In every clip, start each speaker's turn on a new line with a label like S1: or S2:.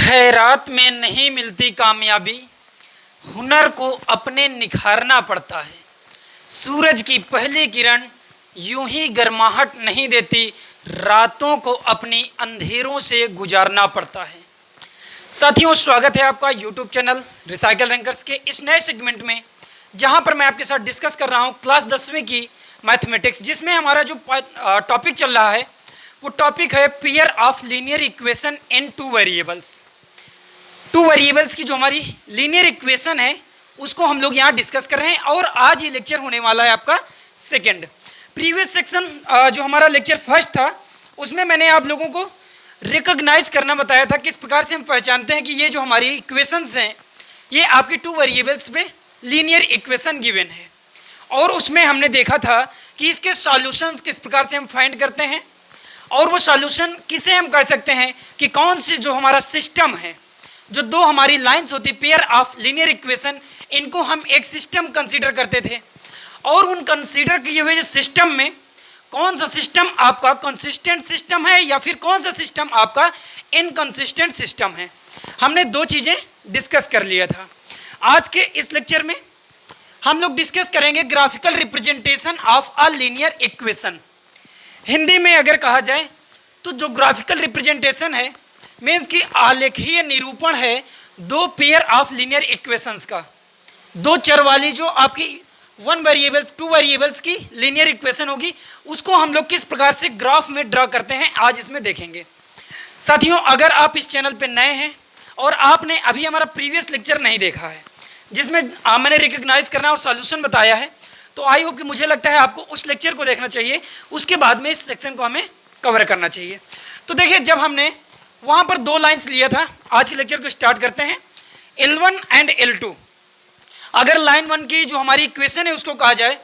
S1: खैरात में नहीं मिलती कामयाबी, हुनर को अपने निखारना पड़ता है। सूरज की पहली किरण यूं ही गर्माहट नहीं देती, रातों को अपनी अंधेरों से गुजारना पड़ता है। साथियों, स्वागत है आपका यूट्यूब चैनल रिसाइकल रैंकर्स के इस नए सेगमेंट में, जहां पर मैं आपके साथ डिस्कस कर रहा हूं क्लास 10वीं की मैथमेटिक्स, जिसमें हमारा जो टॉपिक चल रहा है वो टॉपिक है pair of linear equation in two variables. Two variables की जो हमारी लीनियर इक्वेशन है उसको हम लोग यहाँ डिस्कस कर रहे हैं, और आज ये लेक्चर होने वाला है आपका सेकंड। प्रीवियस सेक्शन जो हमारा लेक्चर फर्स्ट था उसमें मैंने आप लोगों को रिकॉग्नाइज करना बताया था, किस प्रकार से हम पहचानते हैं कि ये जो हमारी इक्वेशंस हैं ये आपकी टू वेरिएबल्स में लीनियर इक्वेशन गिवन है। और उसमें हमने देखा था कि इसके सॉल्यूशंस किस प्रकार से हम फाइंड करते हैं, और वो सॉल्यूशन किसे हम कह सकते हैं कि कौन सी जो हमारा सिस्टम है, जो दो हमारी लाइंस होती पेयर ऑफ लीनियर इक्वेशन, इनको हम एक सिस्टम कंसीडर करते थे। और उन कंसीडर किए हुए सिस्टम में कौन सा सिस्टम आपका कंसिस्टेंट सिस्टम है या फिर कौन सा सिस्टम आपका इनकंसिस्टेंट सिस्टम है, हमने दो चीज़ें डिस्कस कर लिया था। आज के इस लेक्चर में हम लोग डिस्कस करेंगे graphical representation of a linear equation. Hindi में अगर कहा जाए तो जो ग्राफिकल रिप्रेजेंटेशन है मीन्स कि आलेखीय निरूपण है दो पेयर ऑफ लीनियर इक्वेशंस का। दो चर वाली जो आपकी वन वेरिएबल्स टू वेरिएबल्स की लीनियर इक्वेशन होगी, उसको हम लोग किस प्रकार से ग्राफ में ड्रा करते हैं आज इसमें देखेंगे। साथियों, अगर आप इस चैनल पे नए हैं और आपने अभी हमारा प्रीवियस लेक्चर नहीं देखा है जिसमें मैंने रिकग्नाइज करना और सॉल्यूशन बताया है, तो आई होप कि मुझे लगता है आपको उस लेक्चर को देखना चाहिए, उसके बाद में इस सेक्शन को हमें कवर करना चाहिए। तो देखिए, जब हमने वहाँ पर दो लाइंस लिया था, आज के लेक्चर को स्टार्ट करते हैं। L1 एंड L2, अगर लाइन 1 की जो हमारी इक्वेशन है उसको कहा जाए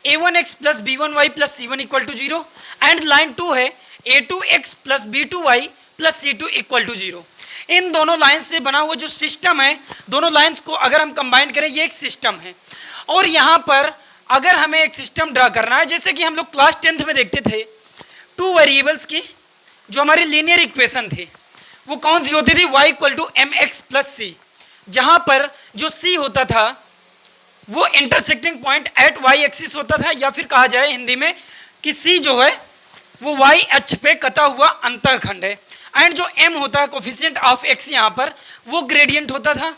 S1: A1x plus B1y plus C1 equal to 0, and line 2 है A2x plus B2y plus C2 equal to 0। इन दोनों लाइन्स से बना हुआ जो सिस्टम है, दोनों लाइन्स को अगर हम कंबाइन करें ये एक सिस्टम है। और यहाँ पर अगर हमें एक सिस्टम ड्रा करना है, जैसे कि हम लोग क्लास 10th में देखते थे, टू वेरिएबल्स की जो हमारी लीनियर इक्वेशन थी वो कौन सी होती थी, y equal to m x plus c, जहाँ पर जो c होता था वो intersecting point at y axis होता था, या फिर कहा जाए हिंदी में कि c जो है वो y अक्ष पे कटा हुआ अंतःखंड है, एंड जो m होता है कोफिशिएंट ऑफ x यहाँ पर वो ग्रेडियंट होता था।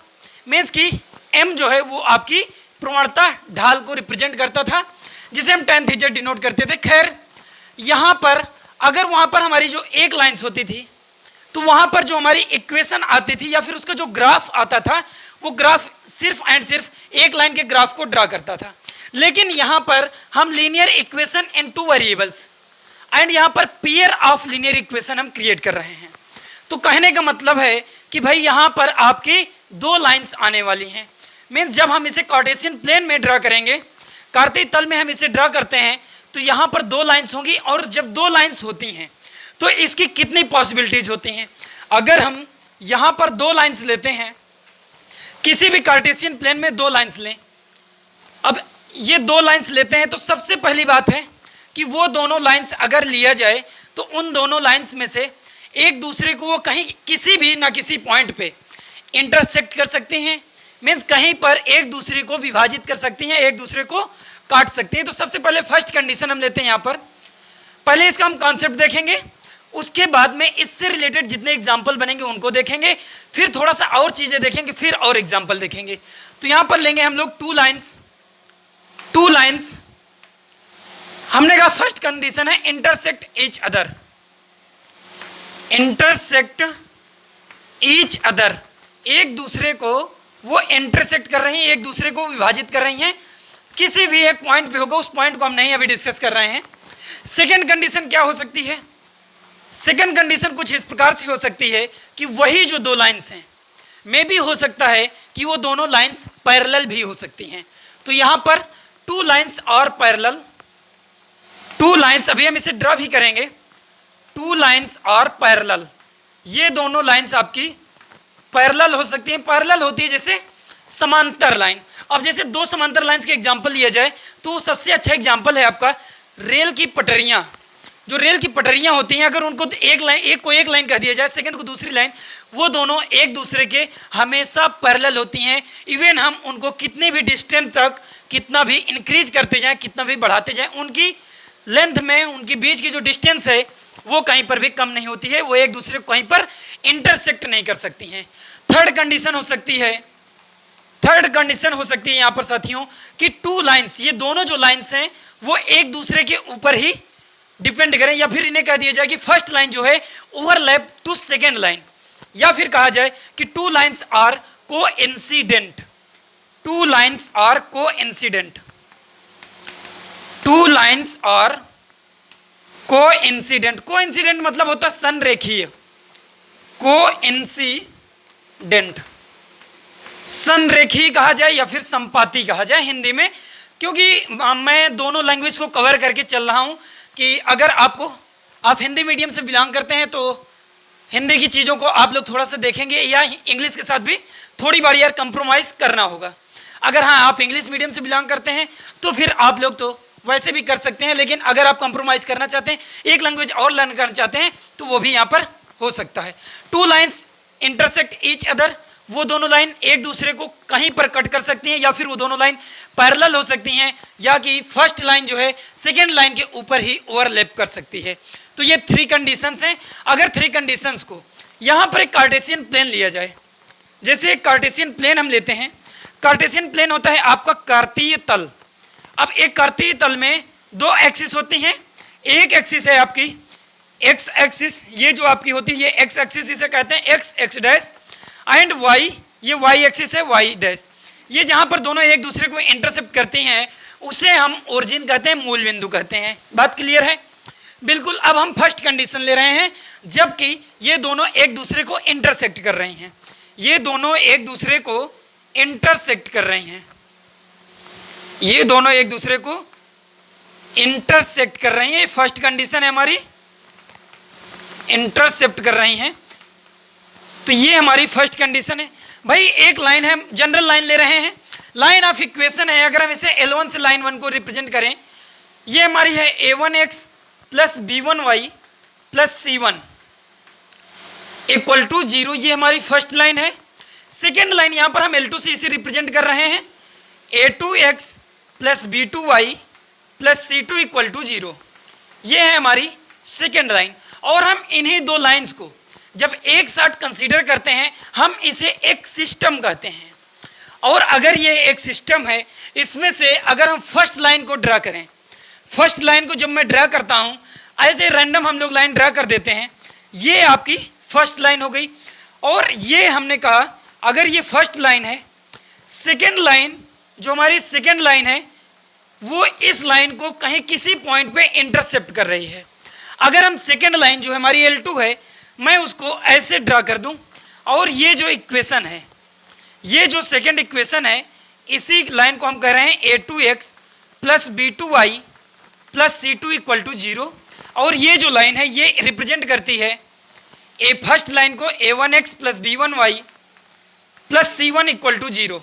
S1: मीन्स कि m जो है वो आपकी प्रवणता ढाल को रिप्रेजेंट करता था, जिसे हम tan थीटा डिनोट करते थे। खैर, यहाँ पर अगर वहाँ पर हमारी जो एक लाइन्स होती थी तो वहाँ पर जो हमारी इक्वेशन आती थी या फिर उसका जो ग्राफ आता था वो ग्राफ सिर्फ एंड सिर्फ एक लाइन के ग्राफ को ड्रा करता था। लेकिन यहाँ पर हम linear equation in two variables and यहाँ पर पेयर ऑफ लीनियर इक्वेशन हम क्रिएट कर रहे हैं। तो कहने का मतलब है कि भाई यहाँ पर आपकी दो लाइन्स आने वाली हैं। मीन्स जब हम इसे कार्टेशियन प्लेन में ड्रा करेंगे, कार्तीय तल में हम इसे ड्रा करते हैं, तो यहाँ पर दो लाइन्स होंगी, और जब दो लाइन्स होती हैं तो इसकी कितनी पॉसिबिलिटीज होती हैं। अगर हम यहाँ पर दो लाइन्स लेते हैं, किसी भी कार्टेशियन प्लेन में दो लाइन्स लें, अब ये दो लाइन्स लेते हैं तो सबसे पहली बात है कि वो दोनों लाइन्स अगर लिया जाए तो उन दोनों लाइन्स में से एक दूसरे को वो कहीं किसी भी ना किसी पॉइंट पे इंटरसेक्ट कर सकती हैं। मीन्स कहीं पर एक दूसरे को विभाजित कर सकती हैं, एक दूसरे को काट सकती हैं। तो सबसे पहले फर्स्ट कंडीशन हम लेते हैं यहाँ पर। पहले इसका हम कॉन्सेप्ट देखेंगे, उसके बाद में इससे रिलेटेड जितने एग्जाम्पल बनेंगे उनको देखेंगे, फिर थोड़ा सा और चीज़ें देखेंगे, फिर और एग्जाम्पल देखेंगे। तो यहाँ पर लेंगे हम लोग टू लाइन्स। हमने कहा फर्स्ट कंडीशन है intersect each other. Intersect each other, एक दूसरे को वो इंटरसेक्ट कर रही हैं, एक दूसरे को विभाजित कर रही हैं, किसी भी एक पॉइंट पे होगा, उस पॉइंट को हम नहीं अभी डिस्कस कर रहे हैं। सेकेंड कंडीशन क्या हो सकती है? सेकेंड कंडीशन कुछ इस प्रकार से हो सकती है कि वही जो दो लाइन्स हैं, मे भी हो सकता है कि वो दोनों लाइन्स पैरेलल भी हो सकती हैं। तो यहाँ पर टू लाइन्स और पैरेलल, टू लाइन्स अभी हम इसे ड्रा भी करेंगे, टू लाइन्स और पैरेलल, ये दोनों लाइन्स आपकी पैरेलल हो सकती हैं। पैरेलल होती है जैसे समांतर लाइन। अब जैसे दो समांतर लाइन्स के एग्जाम्पल लिया जाए तो सबसे अच्छा एग्जाम्पल है आपका रेल की पटरियाँ। जो रेल की पटरियां होती हैं, अगर उनको एक को एक लाइन कह दिया जाए, सेकंड को दूसरी लाइन, वो दोनों एक दूसरे के हमेशा पैरेलल होती हैं। इवन हम उनको कितने भी डिस्टेंस तक कितना भी इंक्रीज करते जाएं, कितना भी बढ़ाते जाएं, उनकी लेंथ में उनके बीच की जो डिस्टेंस है वो कहीं पर भी कम नहीं होती है, वो एक दूसरे को कहीं पर इंटरसेक्ट नहीं कर सकती हैं। थर्ड कंडीशन हो सकती है यहाँ पर साथियों कि टू लाइंस, ये दोनों जो लाइंस हैं वो एक दूसरे के ऊपर ही डिपेंड करें, या फिर इन्हें कह दिया जाए कि फर्स्ट लाइन जो है ओवरलैप टू सेकेंड लाइन, या फिर कहा जाए कि two lines are coincident. Two lines are coincident coincident मतलब होता है संरेखीय। कोइंसिडेंट संरेखीय कहा जाए या फिर संपाती कहा जाए हिंदी में, क्योंकि मैं दोनों लैंग्वेज को कवर करके चल रहा हूँ कि अगर आप हिंदी मीडियम से बिलोंग करते हैं तो हिंदी की चीज़ों को आप लोग थोड़ा सा देखेंगे, या इंग्लिश के साथ भी थोड़ी बारी यार कंप्रोमाइज़ करना होगा। अगर हाँ आप इंग्लिश मीडियम से बिलोंग करते हैं तो फिर आप लोग तो वैसे भी कर सकते हैं, लेकिन अगर आप कंप्रोमाइज़ करना चाहते हैं, एक लैंग्वेज और लर्न करना चाहते हैं, तो वो भी यहाँ पर हो सकता है। Two lines intersect each other, वो दोनों लाइन एक दूसरे को कहीं पर कट कर सकती हैं, या फिर वो दोनों लाइन पैरेलल हो सकती हैं, या कि फर्स्ट लाइन जो है सेकेंड लाइन के ऊपर ही ओवरलैप कर सकती है। तो ये थ्री कंडीशंस हैं। अगर थ्री कंडीशंस को यहाँ पर एक कार्टेशियन प्लेन लिया जाए, जैसे एक कार्टेशियन प्लेन हम लेते हैं, कार्टेशियन प्लेन होता है आपका कार्तीय तल। अब एक कार्तीय तल में दो एक्सिस होती हैं, एक एक्सिस है आपकी एक्स एक्सिस, ये जो आपकी होती है ये एक्स एक्सिस, इसे कहते हैं x x dash, and y, ये वाई एक्सिस है वाई डैश। ये जहाँ पर दोनों एक दूसरे को इंटरसेप्ट करती हैं उसे हम ओरिजिन कहते हैं, मूल बिंदु कहते हैं। बात क्लियर है? बिल्कुल। अब हम फर्स्ट कंडीशन ले रहे हैं, जबकि ये दोनों एक दूसरे को इंटरसेक्ट कर रही हैं, ये दोनों एक दूसरे को इंटरसेक्ट कर रही हैं, ये दोनों एक दूसरे को इंटरसेक्ट कर रही हैं। फर्स्ट कंडीशन है हमारी, इंटरसेप्ट कर रही हैं, तो ये हमारी फर्स्ट कंडीशन है। भाई एक लाइन है, जनरल लाइन ले रहे हैं, लाइन ऑफ इक्वेशन है, अगर हम इसे L1 से लाइन 1 को रिप्रेजेंट करें, ये हमारी है A1x plus B1y plus C1 equal to 0, ये हमारी फर्स्ट लाइन है। सेकेंड लाइन यहाँ पर हम L2 से इसे रिप्रेजेंट कर रहे हैं, A2x plus B2y plus C2 equal to 0, ये है हमारी सेकेंड लाइन। और हम इन्हीं दो लाइंस को जब एक साथ कंसीडर करते हैं, हम इसे एक सिस्टम कहते हैं। और अगर ये एक सिस्टम है, इसमें से अगर हम फर्स्ट लाइन को ड्रा करें, फर्स्ट लाइन को जब मैं ड्रा करता हूँ, ऐसे रैंडम हम लोग लाइन ड्रा कर देते हैं, ये आपकी फर्स्ट लाइन हो गई। और ये हमने कहा अगर ये फर्स्ट लाइन है, सेकेंड लाइन जो हमारी सेकेंड लाइन है वो इस लाइन को कहीं किसी पॉइंट पे इंटरसेप्ट कर रही है। अगर हम सेकेंड लाइन जो हमारी L2 है, मैं उसको ऐसे ड्रा कर दूं, और ये जो इक्वेशन है, ये जो सेकेंड इक्वेशन है, इसी लाइन को हम कह रहे हैं A2x plus B2y plus C2 equal to 0, और ये जो लाइन है ये रिप्रेजेंट करती है फर्स्ट लाइन को A1x plus B1y plus C1 equal to 0।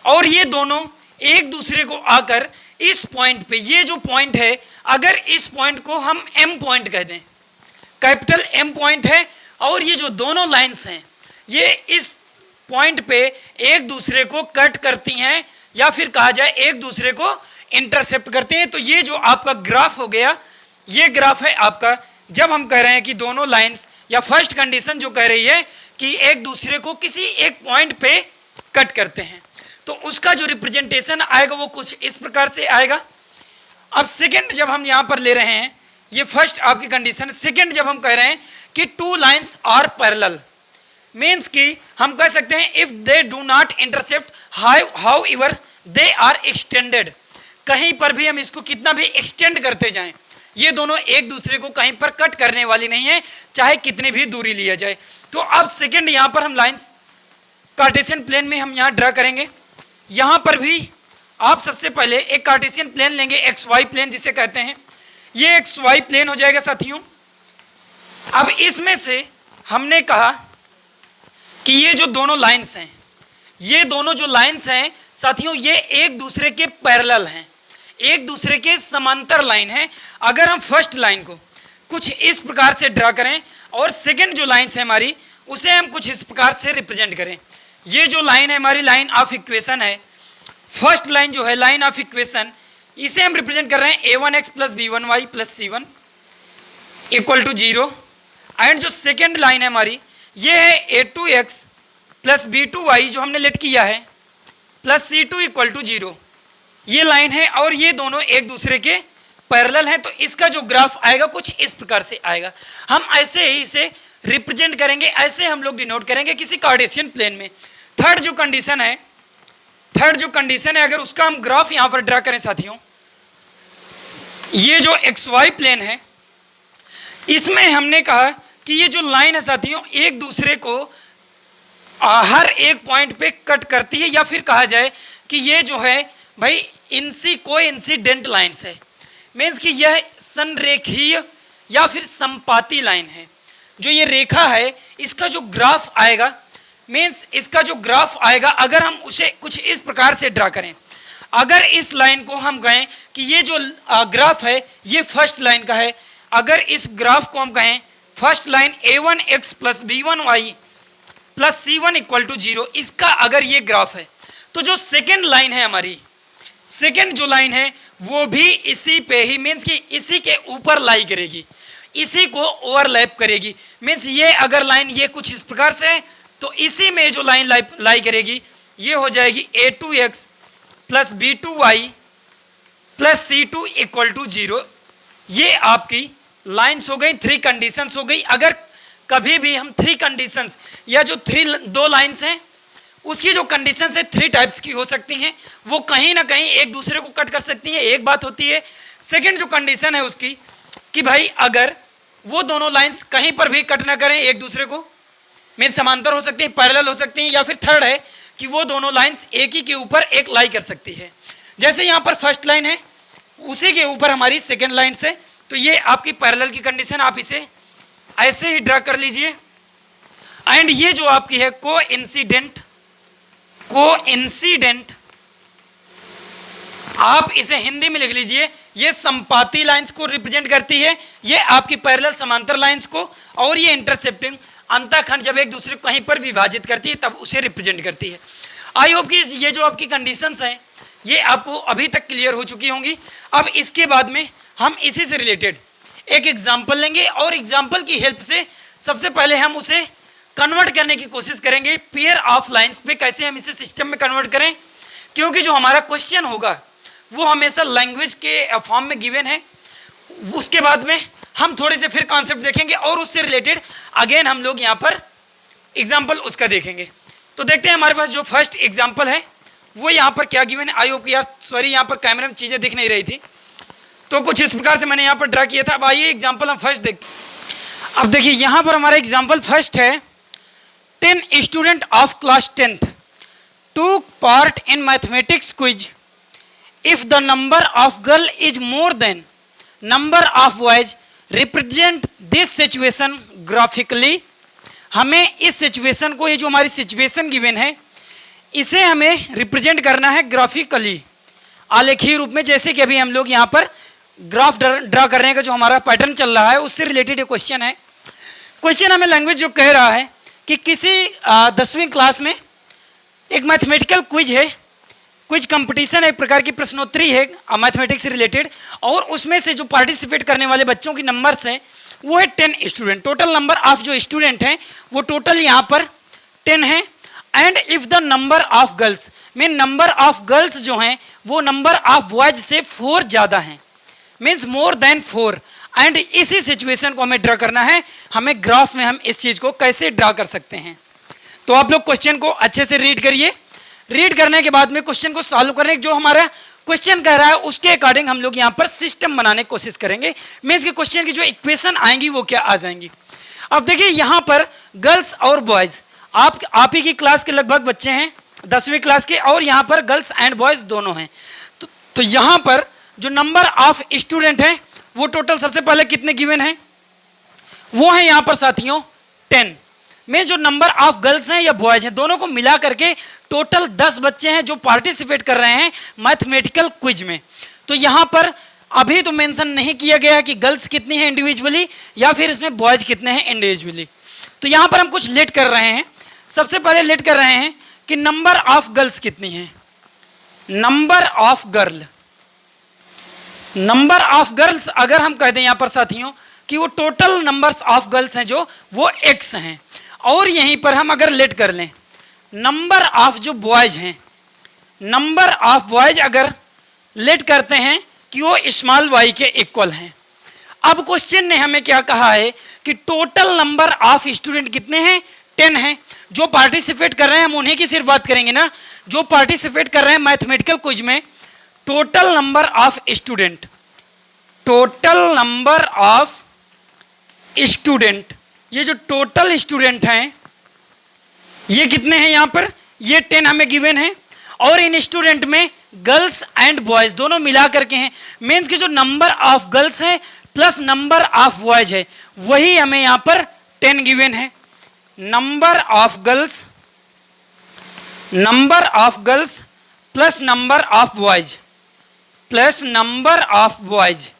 S1: और ये दोनों एक दूसरे को आकर इस पॉइंट पे, ये जो पॉइंट है, अगर इस पॉइंट को हम M पॉइंट कह दें, कैपिटल M पॉइंट है, और ये जो दोनों लाइंस हैं ये इस पॉइंट पे एक दूसरे को कट करती हैं, या फिर कहा जाए एक दूसरे को इंटरसेप्ट करते हैं। तो ये जो आपका ग्राफ हो गया, ये ग्राफ है आपका, जब हम कह रहे हैं कि दोनों लाइंस, या फर्स्ट कंडीशन जो कह रही है कि एक दूसरे को किसी एक पॉइंट पे कट करते हैं, तो उसका जो रिप्रेजेंटेशन आएगा वो कुछ इस प्रकार से आएगा। अब सेकेंड जब हम यहाँ पर ले रहे हैं, ये फर्स्ट आपकी कंडीशन। सेकेंड जब हम कह रहे हैं कि two lines are parallel, means कि हम कह सकते हैं if they do not intercept how they are extended, कहीं पर भी हम इसको कितना भी एक्सटेंड करते जाएं, ये दोनों एक दूसरे को कहीं पर कट करने वाली नहीं है, चाहे कितनी भी दूरी लिया जाए। तो अब सेकेंड यहाँ पर हम लाइंस कार्टेशियन प्लेन में हम यहाँ ड्रा करेंगे। यहाँ पर भी आप सबसे पहले एक कार्टेशियन प्लेन लेंगे, एक्स वाई प्लेन जिसे कहते हैं, ये एक्स वाई प्लेन हो जाएगा साथियों। अब इसमें से हमने कहा कि ये जो दोनों लाइंस हैं, ये दोनों जो लाइंस हैं साथियों, ये एक दूसरे के पैरेलल हैं, एक दूसरे के समांतर लाइन है। अगर हम फर्स्ट लाइन को कुछ इस प्रकार से ड्रा करें और सेकंड जो लाइन है हमारी उसे हम कुछ इस प्रकार से रिप्रेजेंट करें। ये जो लाइन है हमारी लाइन ऑफ इक्वेशन है, फर्स्ट लाइन जो है लाइन ऑफ इक्वेशन, इसे हम रिप्रेजेंट कर रहे हैं a1x plus b1y plus c1 equal to 0। And जो सेकेंड लाइन है हमारी ये है a2x प्लस b2y जो हमने लेट किया है प्लस c2 इक्वल टू 0, ये लाइन है और ये दोनों एक दूसरे के पैरेलल हैं। तो इसका जो ग्राफ आएगा कुछ इस प्रकार से आएगा। हम ऐसे ही इसे रिप्रेजेंट करेंगे, ऐसे हम लोग डिनोट करेंगे किसी कार्टेशियन प्लेन में। थर्ड जो कंडीशन है अगर उसका हम ग्राफ यहां पर ड्रा करें साथियों, ये जो XY प्लेन है इसमें हमने कहा कि ये जो लाइन है साथियों एक दूसरे को हर एक पॉइंट पे कट करती है, या फिर कहा जाए कि ये जो है भाई कोइंसिडेंट लाइन्स है। मीन्स कि यह संरेखीय या फिर संपाती लाइन है। जो ये रेखा है इसका जो ग्राफ आएगा, मीन्स इसका जो ग्राफ आएगा अगर हम उसे कुछ इस प्रकार से ड्रा करें, अगर इस लाइन को हम कहें कि ये जो ग्राफ है ये फर्स्ट लाइन का है, अगर इस ग्राफ को हम कहें first line a1x plus b1y plus c1 equal to 0, इसका अगर ये ग्राफ है तो जो सेकेंड लाइन है हमारी, सेकेंड जो लाइन है वो भी इसी पे ही, मीन्स कि इसी के ऊपर लाई करेगी, इसी को ओवरलैप करेगी। मीन्स ये अगर लाइन ये कुछ इस प्रकार से है तो इसी में जो लाइन लाई करेगी ये हो जाएगी a2x plus b2y plus c2 equal to 0। ये आपकी लाइन्स हो गई, थ्री कंडीशंस हो गई। अगर कभी भी हम थ्री कंडीशंस या जो दो लाइन्स हैं उसकी जो कंडीशंस है थ्री टाइप्स की हो सकती हैं, वो कहीं ना कहीं एक दूसरे को कट कर सकती हैं, एक बात होती है। सेकंड जो कंडीशन है उसकी कि भाई अगर वो दोनों लाइंस कहीं पर भी कट ना करें एक दूसरे को, मीन समांतर हो सकती हैं, पैरेलल हो सकती हैं, या फिर थर्ड है कि वो दोनों लाइंस एक ही के ऊपर एक लाई कर सकती है। जैसे यहाँ पर फर्स्ट लाइन है उसी के ऊपर हमारी सेकेंड लाइन है, तो ये आपकी पैरेलल की कंडीशन, आप इसे ऐसे ही ड्रा कर लीजिए। एंड ये जो आपकी है कोइंसिडेंट, आप इसे हिंदी में लिख लीजिए, ये संपाती लाइंस को रिप्रेजेंट करती है, ये आपकी पैरेलल समांतर लाइंस को, और ये इंटरसेप्टिंग अंतःखंड जब एक दूसरे को कहीं पर विभाजित करती है तब उसे रिप्रेजेंट करती है। आई होप कि ये जो आपकी कंडीशंस हैं ये आपको अभी तक क्लियर हो चुकी होंगी। अब इसके बाद में हम इसी से रिलेटेड एक एग्जाम्पल लेंगे और एग्जाम्पल की हेल्प से सबसे पहले हम उसे कन्वर्ट करने की कोशिश करेंगे पेयर ऑफ लाइंस पे, कैसे हम इसे सिस्टम में कन्वर्ट करें, क्योंकि जो हमारा क्वेश्चन होगा वो हमेशा लैंग्वेज के फॉर्म में गिवन है। उसके बाद में हम थोड़े से फिर कॉन्सेप्ट देखेंगे और उससे रिलेटेड अगेन हम लोग यहाँ पर एग्जाम्पल उसका देखेंगे। तो देखते हैं हमारे पास जो फर्स्ट एग्जाम्पल है वो यहाँ पर क्या गिवन है। आई होप कि यार सॉरी यहाँ पर कैमरे में चीज़ें दिख नहीं रही थी, तो कुछ इस प्रकार से मैंने यहाँ पर ड्रा किया था। अब आइए एग्जाम्पल हम फर्स्ट देख। अब देखिए यहाँ पर हमारा एग्जाम्पल फर्स्ट है, 10 student of class 10th took part in mathematics quiz. If the number of girl is more than number of boys, represent this situation graphically. हमें इस सिचुएशन को, ये जो हमारी सिचुएशन गिवन है इसे हमें रिप्रेजेंट करना है ग्राफिकली, आलेखीय रूप में। जैसे कि अभी हम लोग यहाँ पर ग्राफ ड्रा करने का जो हमारा पैटर्न चल रहा है उससे रिलेटेड ये क्वेश्चन है। क्वेश्चन हमें लैंग्वेज जो कह रहा है कि किसी 10वीं क्लास में एक मैथमेटिकल क्विज है, क्विज कंपटीशन है, एक प्रकार की प्रश्नोत्तरी है मैथमेटिक्स से रिलेटेड, और उसमें से जो पार्टिसिपेट करने वाले बच्चों की नंबर्स हैं वो है 10 स्टूडेंट। टोटल नंबर ऑफ जो स्टूडेंट हैं वो टोटल यहाँ पर 10 है। And if the number of girls, mean number of girls जो हैं वो नंबर ऑफ बॉयज से 4 ज़्यादा हैं, मीन्स मोर देन 4। एंड इसी सिचुएशन को हमें ड्रा करना है। हमें ग्राफ में हम इस चीज़ को कैसे ड्रा कर सकते हैं, तो आप लोग क्वेश्चन को अच्छे से रीड करिए। रीड करने के बाद में क्वेश्चन को सॉल्व करने, जो हमारा क्वेश्चन कह रहा है उसके अकॉर्डिंग हम लोग यहाँ पर सिस्टम बनाने की कोशिश करेंगे। मीन्स के क्वेश्चन की जो इक्वेशन आएंगी वो क्या आ जाएंगी। अब देखिए यहाँ पर गर्ल्स और बॉयज़, आप ही की क्लास के लगभग बच्चे हैं 10वीं क्लास के, और यहाँ पर गर्ल्स एंड बॉयज़ दोनों हैं। तो यहाँ पर जो नंबर ऑफ स्टूडेंट हैं वो टोटल सबसे पहले कितने गिवन हैं, वो हैं यहाँ पर साथियों 10 में। जो नंबर ऑफ गर्ल्स हैं या बॉयज हैं दोनों को मिला करके टोटल 10 बच्चे हैं जो पार्टिसिपेट कर रहे हैं मैथमेटिकल क्विज में। तो यहाँ पर अभी तो मेंशन नहीं किया गया कि गर्ल्स कितनी है इंडिविजुअली या फिर इसमें बॉयज कितने हैं इंडिविजुअली। तो यहाँ पर हम कुछ लेट कर रहे हैं। सबसे पहले लेट कर रहे हैं कि नंबर ऑफ गर्ल्स कितनी है। नंबर ऑफ गर्ल्स अगर हम कह दें यहाँ पर साथियों कि वो टोटल नंबर्स ऑफ गर्ल्स हैं जो वो x हैं, और यहीं पर हम अगर लेट कर लें नंबर ऑफ जो बॉयज हैं, नंबर ऑफ बॉयज अगर लेट करते हैं कि वो स्मॉल y के इक्वल हैं। अब क्वेश्चन ने हमें क्या कहा है कि टोटल नंबर ऑफ स्टूडेंट कितने हैं, 10 हैं। जो पार्टिसिपेट कर रहे हैं हम उन्हीं की सिर्फ बात करेंगे ना, जो पार्टिसिपेट कर रहे हैं मैथमेटिकल क्विज में। Total number of student, total number of student, ये जो टोटल स्टूडेंट हैं ये कितने हैं यहाँ पर, ये 10 हमें गिवन है, और इन स्टूडेंट में गर्ल्स एंड बॉयज दोनों मिला करके हैं। मीन्स कि जो नंबर ऑफ गर्ल्स है प्लस नंबर ऑफ बॉयज है वही हमें यहाँ पर 10 गिवन है। Number of girls plus number of boys plus number of boys,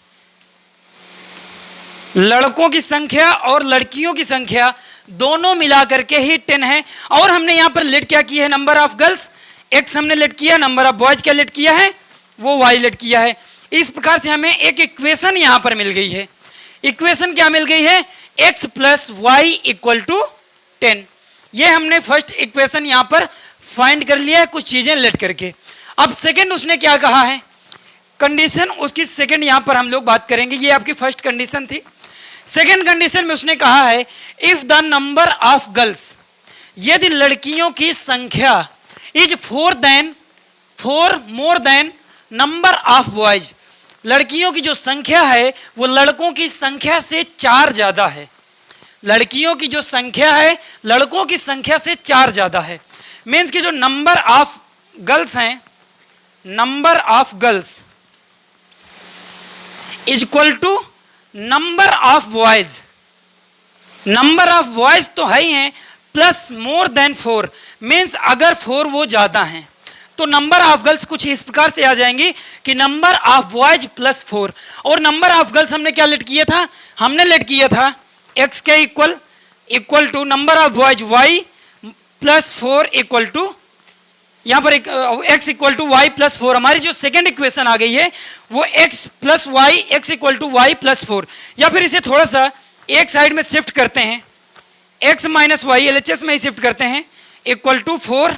S1: लड़कों की संख्या और लड़कियों की संख्या दोनों मिला करके ही 10 है। और हमने यहाँ पर लेट क्या किया है, नंबर ऑफ गर्ल्स x हमने लेट किया, नंबर ऑफ बॉयज क्या लेट किया है, वो y लेट किया है। इस प्रकार से हमें एक इक्वेशन यहाँ पर मिल गई है। इक्वेशन क्या मिल गई है, x plus y equal to 10। ये हमने फर्स्ट इक्वेशन यहाँ पर फाइंड कर लिया है कुछ चीजें लेट करके। अब सेकंड उसने क्या कहा है, कंडीशन उसकी सेकंड यहाँ पर हम लोग बात करेंगे। ये आपकी फर्स्ट कंडीशन थी। सेकंड कंडीशन में उसने कहा है if the number of girls, यदि लड़कियों की संख्या is more than number of boys, लड़कियों की जो संख्या है वो लड़कों की संख्या से 4 ज्यादा है। लड़कियों की जो संख्या है लड़कों की संख्या से 4 ज्यादा है। मीन्स कि जो नंबर ऑफ गर्ल्स हैं, number of girls is equal to number of boys, number of boys तो है ही हैं प्लस मोर देन 4। मीन्स अगर 4 वो ज्यादा हैं तो नंबर ऑफ गर्ल्स कुछ इस प्रकार से आ जाएंगी कि नंबर ऑफ बॉयज प्लस 4। और नंबर ऑफ गर्ल्स हमने क्या लेट किया था, हमने लेट किया था x के equal to number of boys y plus 4 equal to, यहाँ पर x equal to y plus 4। हमारी जो सेकेंड इक्वेशन आ गई है वो x plus y, x equal to y plus 4। या फिर इसे थोड़ा सा एक साइड में शिफ्ट करते हैं, x माइनस वाई LHS में ही शिफ्ट करते हैं, equal to 4,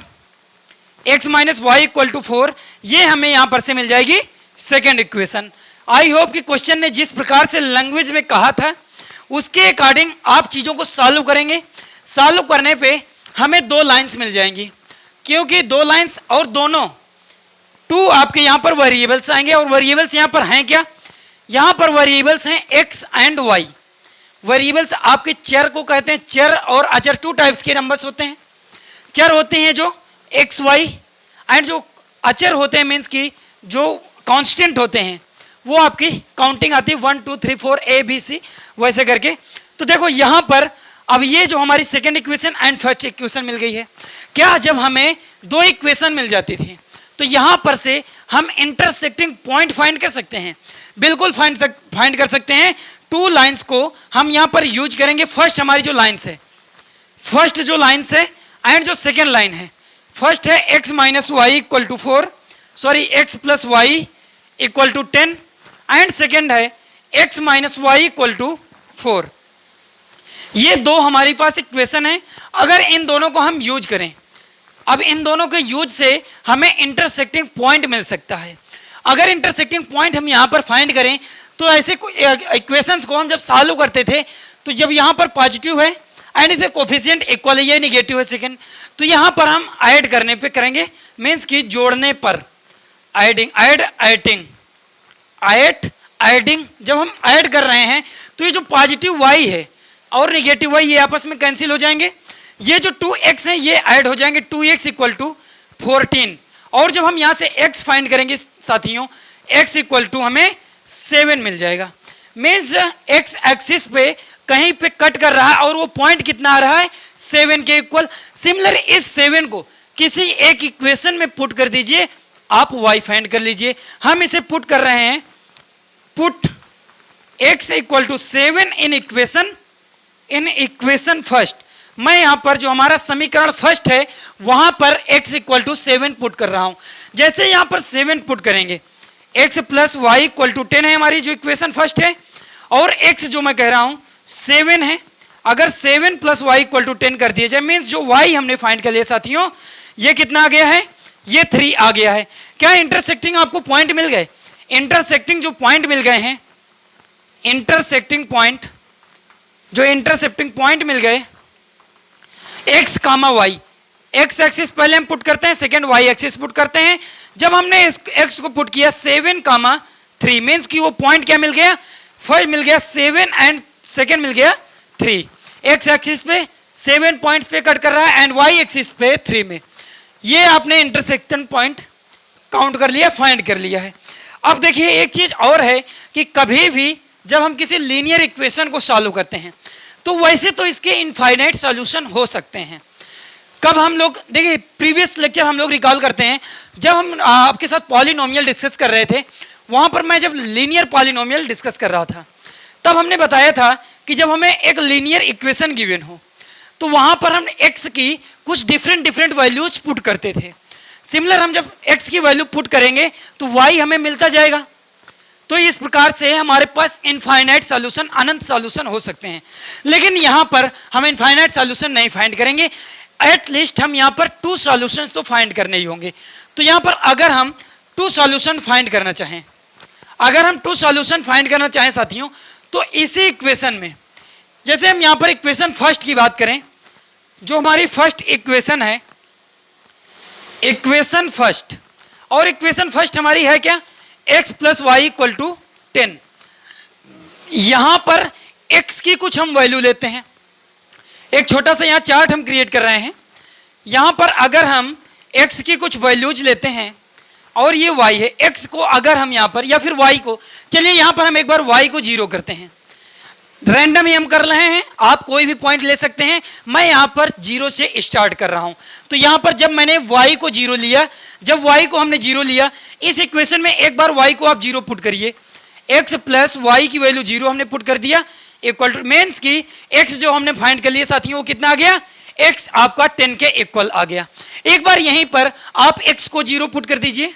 S1: x minus y equal to 4। ये हमें यहाँ पर से मिल जाएगी सेकेंड इक्वेशन। आई होप कि क्वेश्चन ने जिस प्रकार से लैंग्वेज में कहा था उसके अकॉर्डिंग आप चीज़ों को सॉल्व करेंगे। सॉल्व करने पे हमें 2 लाइन्स मिल जाएंगी, क्योंकि 2 लाइन्स और दोनों 2 आपके यहाँ पर वेरिएबल्स आएंगे। और वेरिएबल्स यहाँ पर हैं क्या, यहाँ पर वेरिएबल्स हैं x एंड y। वेरिएबल्स आपके चर को कहते हैं। चर और अचर 2 टाइप्स के नंबर्स होते हैं। चर होते हैं जो x y, एंड जो अचर होते हैं मीन्स की जो कांस्टेंट होते हैं वो आपकी काउंटिंग आती है 1 2 3 4 A B C वैसे करके। तो देखो यहाँ पर अब ये जो हमारी second equation and first equation मिल गई है। क्या जब हमें 2 इक्वेशन मिल जाती थी तो यहाँ पर से हम इंटरसेक्टिंग पॉइंट फाइंड कर सकते हैं। बिल्कुल फाइंड कर सकते हैं। 2 लाइंस को हम यहाँ पर यूज करेंगे। फर्स्ट हमारी जो लाइन्स है, फर्स्ट जो लाइन्स है एंड जो सेकेंड लाइन है, फर्स्ट है x minus y equal to 4, sorry x plus y equal to 10, and second है x minus y equal to 4। ये 2 हमारे पास इक्वेशन है। अगर इन दोनों को हम यूज करें, अब इन दोनों के यूज से हमें इंटरसेक्टिंग पॉइंट मिल सकता है। अगर इंटरसेक्टिंग पॉइंट हम यहाँ पर फाइंड करें तो ऐसे इक्वेशंस को हम जब सॉल्व करते थे तो जब यहाँ पर पॉजिटिव है एंड इसे कोफिशिएंट इक्वल है, ये निगेटिव है सेकेंड, तो यहाँ पर हम ऐड करने पे करेंगे, मीन्स कि जोड़ने पर एडिंग जब हम ऐड कर रहे हैं तो ये जो पॉजिटिव y है और निगेटिव y ये आपस में कैंसिल हो जाएंगे। ये जो 2x है ये ऐड हो जाएंगे, 2x इक्वल टू 14। और जब हम यहाँ से x फाइंड करेंगे साथियों, x इक्वल टू हमें 7 मिल जाएगा। मीन्स x एक्सिस पे कहीं पे कट कर रहा है और वो पॉइंट कितना आ रहा है, 7 के इक्वल। सिमिलर इस 7 को किसी एक इक्वेशन में पुट कर दीजिए, आप y फाइंड कर लीजिए। हम इसे पुट कर रहे हैं put x equal to 7 in equation first. मैं यहां पर जो हमारा समीकरण फर्स्ट है वहां पर x इक्वल टू 7 पुट कर रहा हूं। जैसे यहां पर 7 पुट करेंगे, x plus y equal to 10 है हमारी जो इक्वेशन फर्स्ट है, और x जो मैं कह रहा हूं 7 है। अगर 7 प्लस वाई इक्वल टू 10 कर दिया जाए, मीन्स जो y हमने फाइंड कर लिया साथियों, ये कितना आ गया है, ये 3 आ गया है। क्या इंटरसेक्टिंग आपको पॉइंट मिल गए? इंटरसेक्टिंग जो पॉइंट मिल गए हैं, इंटरसेक्टिंग पॉइंट मिल गए x comma y, x axis पहले हम पुट करते हैं, सेकेंड y एक्सिस पुट करते हैं। जब हमने इस x को पुट किया 7 कामा 3, मीन्स कि वो पॉइंट क्या मिल गया, फर्स्ट मिल गया 7 एंड सेकेंड मिल गया 3। x एक्सिस पे 7 पॉइंट्स पे कट कर रहा है एंड y एक्सिस पे 3 में। ये आपने इंटरसेक्शन पॉइंट काउंट कर लिया, फाइंड कर लिया है। अब देखिए एक चीज और है कि कभी भी जब हम किसी लीनियर इक्वेशन को सॉल्व करते हैं तो वैसे तो इसके इनफाइनाइट सॉल्यूशन हो सकते हैं। कब हम लोग देखिए प्रीवियस लेक्चर हम लोग रिकॉल करते हैं, जब हम आपके साथ पॉलिनोमियल डिस्कस कर रहे थे, वहां पर मैं जब लीनियर पॉलिनोमियल डिस्कस कर रहा था तब हमने बताया था कि जब हमें एक लीनियर इक्वेशन गिवन हो तो वहां पर हम x की कुछ डिफरेंट वैल्यूज पुट करते थे। सिमिलर हम जब x की वैल्यू पुट करेंगे तो y हमें मिलता जाएगा। तो इस प्रकार से हमारे पास इनफाइनाइट सॉल्यूशन, अनंत सॉल्यूशन हो सकते हैं। लेकिन यहाँ पर हम इनफाइनाइट सॉल्यूशन नहीं फाइंड करेंगे, एटलीस्ट हम यहाँ पर 2 सॉल्यूशंस तो फाइंड करने ही होंगे। तो यहाँ पर अगर हम 2 सॉल्यूशन फाइंड करना चाहें, साथियों, तो इसी इक्वेशन में, जैसे हम यहाँ पर इक्वेशन फर्स्ट की बात करें, जो हमारी फर्स्ट इक्वेशन है, इक्वेशन फर्स्ट, और इक्वेशन फर्स्ट हमारी है क्या, x plus y equal to 10। यहां पर x की कुछ हम वैल्यू लेते हैं, एक छोटा सा यहां चार्ट हम क्रिएट कर रहे हैं। यहां पर अगर हम x की कुछ वैल्यूज लेते हैं और ये y है, x को अगर हम यहां पर, या फिर y को, चलिए यहां पर हम एक बार y को 0 करते हैं, रैंडम ही हम कर रहे हैं, आप कोई भी पॉइंट ले सकते हैं। मैं यहां पर 0 से स्टार्ट कर रहा हूं। तो यहां पर जब मैंने y को 0 लिया, जब y को हमने 0 लिया, इस इक्वेशन में एक बार y को आप 0 पुट करिए, x प्लस वाई की वैल्यू 0 हमने पुट कर दिया, इक्वल टू मीन्स की x जो हमने फाइंड कर लिया साथियों, वो कितना आ गया, x आपका 10 के इक्वल आ गया। एक बार यहीं पर आप x को 0 पुट कर दीजिए।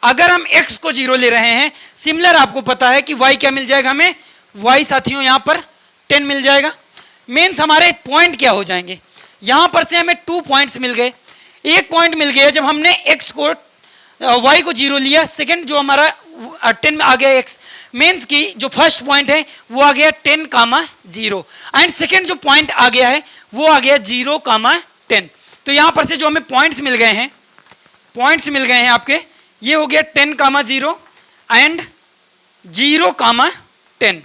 S1: अगर हम x को 0 ले रहे हैं, सिमिलर आपको पता है कि y क्या मिल जाएगा हमें, y साथियों यहाँ पर 10 मिल जाएगा। मीन्स हमारे पॉइंट क्या हो जाएंगे, यहाँ पर से हमें 2 पॉइंट्स मिल गए। एक पॉइंट मिल गया जब हमने x को y को 0 लिया, सेकंड जो हमारा 10 में आ गया x, मीन्स की जो फर्स्ट पॉइंट है वो आ गया 10 कामा 0, एंड सेकंड जो पॉइंट आ गया है वो आ गया 0 कामा 10। तो यहाँ पर से जो हमें पॉइंट्स मिल गए हैं, आपके, ये हो गया 10 कामा 0 एंड 0 कामा 10।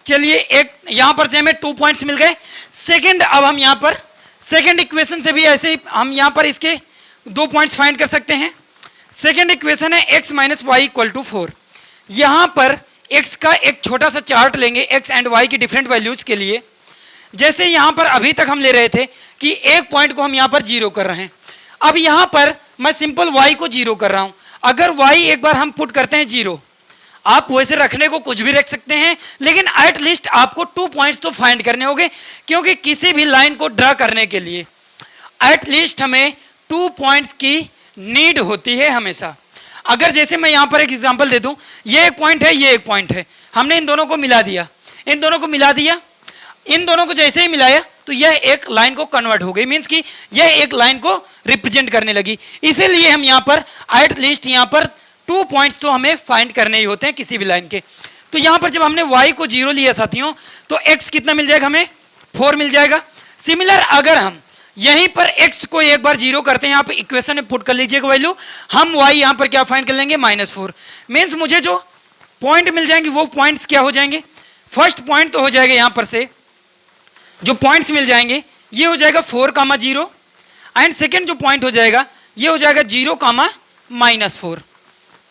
S1: चलिए एक यहाँ पर से हमें 2 पॉइंट्स मिल गए। सेकंड, अब हम यहाँ पर सेकंड इक्वेशन से भी ऐसे ही हम यहाँ पर इसके 2 पॉइंट्स फाइंड कर सकते हैं। सेकंड इक्वेशन है x minus y equal to 4। यहाँ पर x का एक छोटा सा चार्ट लेंगे x एंड y की डिफरेंट वैल्यूज के लिए। जैसे यहाँ पर अभी तक हम ले रहे थे कि एक पॉइंट को हम यहाँ पर 0 कर रहे हैं, अब यहाँ पर मैं सिंपल y को 0 कर रहा हूँ। अगर y एक बार हम पुट करते हैं 0, आप वैसे रखने को कुछ भी रख सकते हैं, लेकिन एट लीस्ट आपको 2 पॉइंट्स तो फाइंड करने होंगे, क्योंकि किसी भी लाइन को ड्रा करने के लिए एट लीस्ट हमें 2 पॉइंट्स की नीड होती है हमेशा। अगर जैसे मैं यहाँ पर एक एग्जांपल दे दूं, ये एक पॉइंट है, ये एक पॉइंट है, हमने इन दोनों को मिला दिया, इन दोनों को जैसे ही मिलाया तो यह एक लाइन को कन्वर्ट हो गई, मीन्स कि यह एक लाइन को रिप्रेजेंट करने लगी। इसीलिए हम यहाँ पर एट लीस्ट यहाँ पर 2 पॉइंट्स तो हमें फाइंड करने ही होते हैं किसी भी लाइन के। तो यहाँ पर जब हमने y को 0 लिया साथियों, तो x कितना मिल जाएगा हमें, 4 मिल जाएगा। सिमिलर अगर हम यहीं पर x को एक बार 0 करते हैं, यहाँ पर इक्वेशन में पुट कर लीजिएगा वैल्यू, हम y यहाँ पर क्या फाइंड कर लेंगे, -4। मीन्स मुझे जो पॉइंट मिल जाएंगे वो पॉइंट्स क्या हो जाएंगे, फर्स्ट पॉइंट तो हो जाएगा, यहाँ पर से जो पॉइंट्स मिल जाएंगे ये हो जाएगा 4 कामा 0, एंड सेकेंड जो पॉइंट हो जाएगा ये हो जाएगा 0 कामा -4।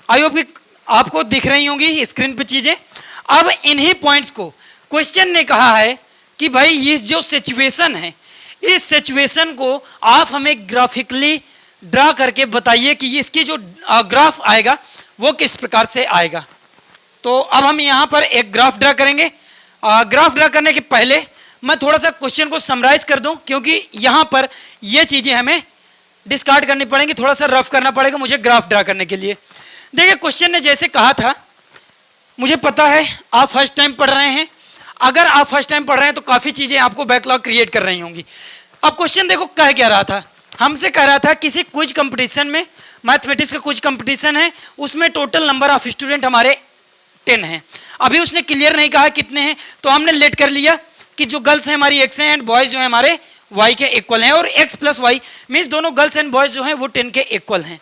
S1: आई होप कि आपको दिख रही होंगी स्क्रीन पे चीजें। अब इन्हीं पॉइंट्स को क्वेश्चन ने कहा है कि भाई ये जो सिचुएशन है, इस सिचुएशन को आप हमें ग्राफिकली ड्रा करके बताइए कि इसकी जो ग्राफ आएगा वो किस प्रकार से आएगा। तो अब हम यहाँ पर एक ग्राफ ड्रा करेंगे। ग्राफ ड्रा करने के पहले मैं थोड़ा सा क्वेश्चन को समराइज कर दूं, क्योंकि यहाँ पर ये चीज़ें हमें डिस्कार्ड करनी पड़ेंगी, थोड़ा सा रफ करना पड़ेगा मुझे ग्राफ ड्रा करने के लिए। देखिए क्वेश्चन ने जैसे कहा था, मुझे पता है आप फर्स्ट टाइम पढ़ रहे हैं, अगर आप फर्स्ट टाइम पढ़ रहे हैं तो काफ़ी चीज़ें आपको बैकलॉग क्रिएट कर रही होंगी। अब क्वेश्चन देखो कह क्या रहा था, हमसे कह रहा था किसी क्विज कंपटीशन में, मैथमेटिक्स का क्विज कंपटीशन है, उसमें टोटल नंबर ऑफ स्टूडेंट हमारे 10 हैं। अभी उसने क्लियर नहीं कहा कितने हैं, तो हमने लेट कर लिया कि जो गर्ल्स हैं हमारी x हैं एंड बॉयज़ जो हैं हमारे y के इक्वल हैं, और x प्लस वाई मीन्स दोनों गर्ल्स एंड बॉयज़ जो हैं वो 10 के इक्वल हैं।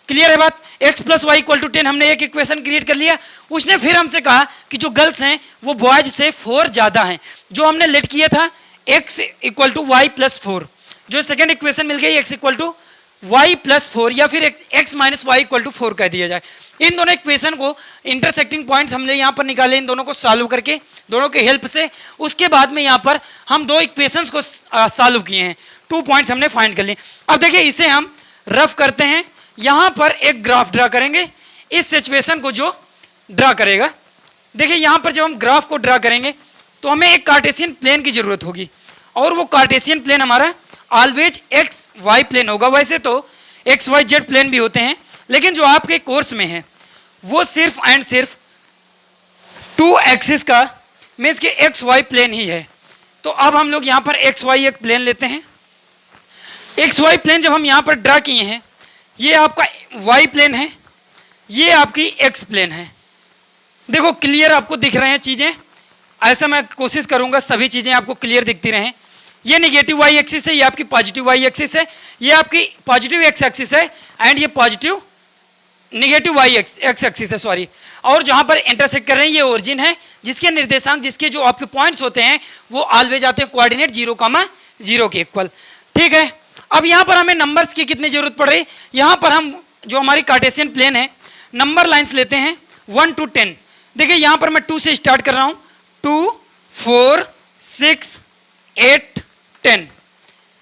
S1: क्लियर है बात? x plus y equal to 10 हमने एक इक्वेशन क्रिएट कर लिया। उसने फिर हमसे कहा कि जो गर्ल्स हैं वो बॉयज से 4 ज़्यादा हैं, जो हमने लेट किया था x equal to y plus 4, जो सेकेंड इक्वेशन मिल गई x equal to y plus 4 या फिर x minus y equal to 4 कह दिया जाए। इन दोनों इक्वेशन को इंटरसेक्टिंग पॉइंट्स हमने यहाँ पर निकाले, इन दोनों को सॉल्व करके दोनों के हेल्प से। उसके बाद में यहाँ पर हम 2 इक्वेशंस को सॉल्व किए हैं, 2 पॉइंट्स हमने फाइंड कर लिए। अब देखिए इसे हम रफ करते हैं, यहाँ पर एक ग्राफ ड्रा करेंगे, इस सिचुएशन को जो ड्रा करेगा। देखिए यहाँ पर जब हम ग्राफ को ड्रा करेंगे तो हमें एक कार्टेशियन प्लेन की जरूरत होगी, और वो कार्टेशियन प्लेन हमारा ऑलवेज एक्स वाई प्लेन होगा। वैसे तो एक्स वाई जेड प्लेन भी होते हैं, लेकिन जो आपके कोर्स में है वो सिर्फ एंड सिर्फ 2 एक्सिस का मीन्स कि एक्स वाई प्लेन ही है। तो अब हम लोग यहाँ पर एक्स वाई एक प्लेन लेते हैं। एक्स वाई प्लेन जब हम यहाँ पर ड्रा किए हैं, ये आपका वाई प्लेन है, ये आपकी एक्स प्लेन है। देखो क्लियर आपको दिख रहे हैं चीज़ें, ऐसा मैं कोशिश करूँगा सभी चीज़ें आपको क्लियर दिखती रहें। ये निगेटिव वाई एक्सिस है, ये आपकी पॉजिटिव वाई एक्सिस है, ये आपकी पॉजिटिव एक्स एक्सिस है, एंड ये positive negative y x axis है, सॉरी। और जहाँ पर इंटरसेक्ट कर रहे हैं ये ओरिजिन है, जिसके निर्देशांक, जिसके जो आपके पॉइंट्स होते हैं वो ऑलवेज आते हैं कोऑर्डिनेट 0,0 के इक्वल। ठीक है, अब यहाँ पर हमें नंबर्स की कितनी जरूरत पड़ रही है, यहाँ पर हम जो हमारी कार्टेशियन प्लेन है नंबर लाइन्स लेते हैं 1 to 10। देखिए यहाँ पर मैं 2 से स्टार्ट कर रहा हूँ, 2, 4, 6, 8, 10,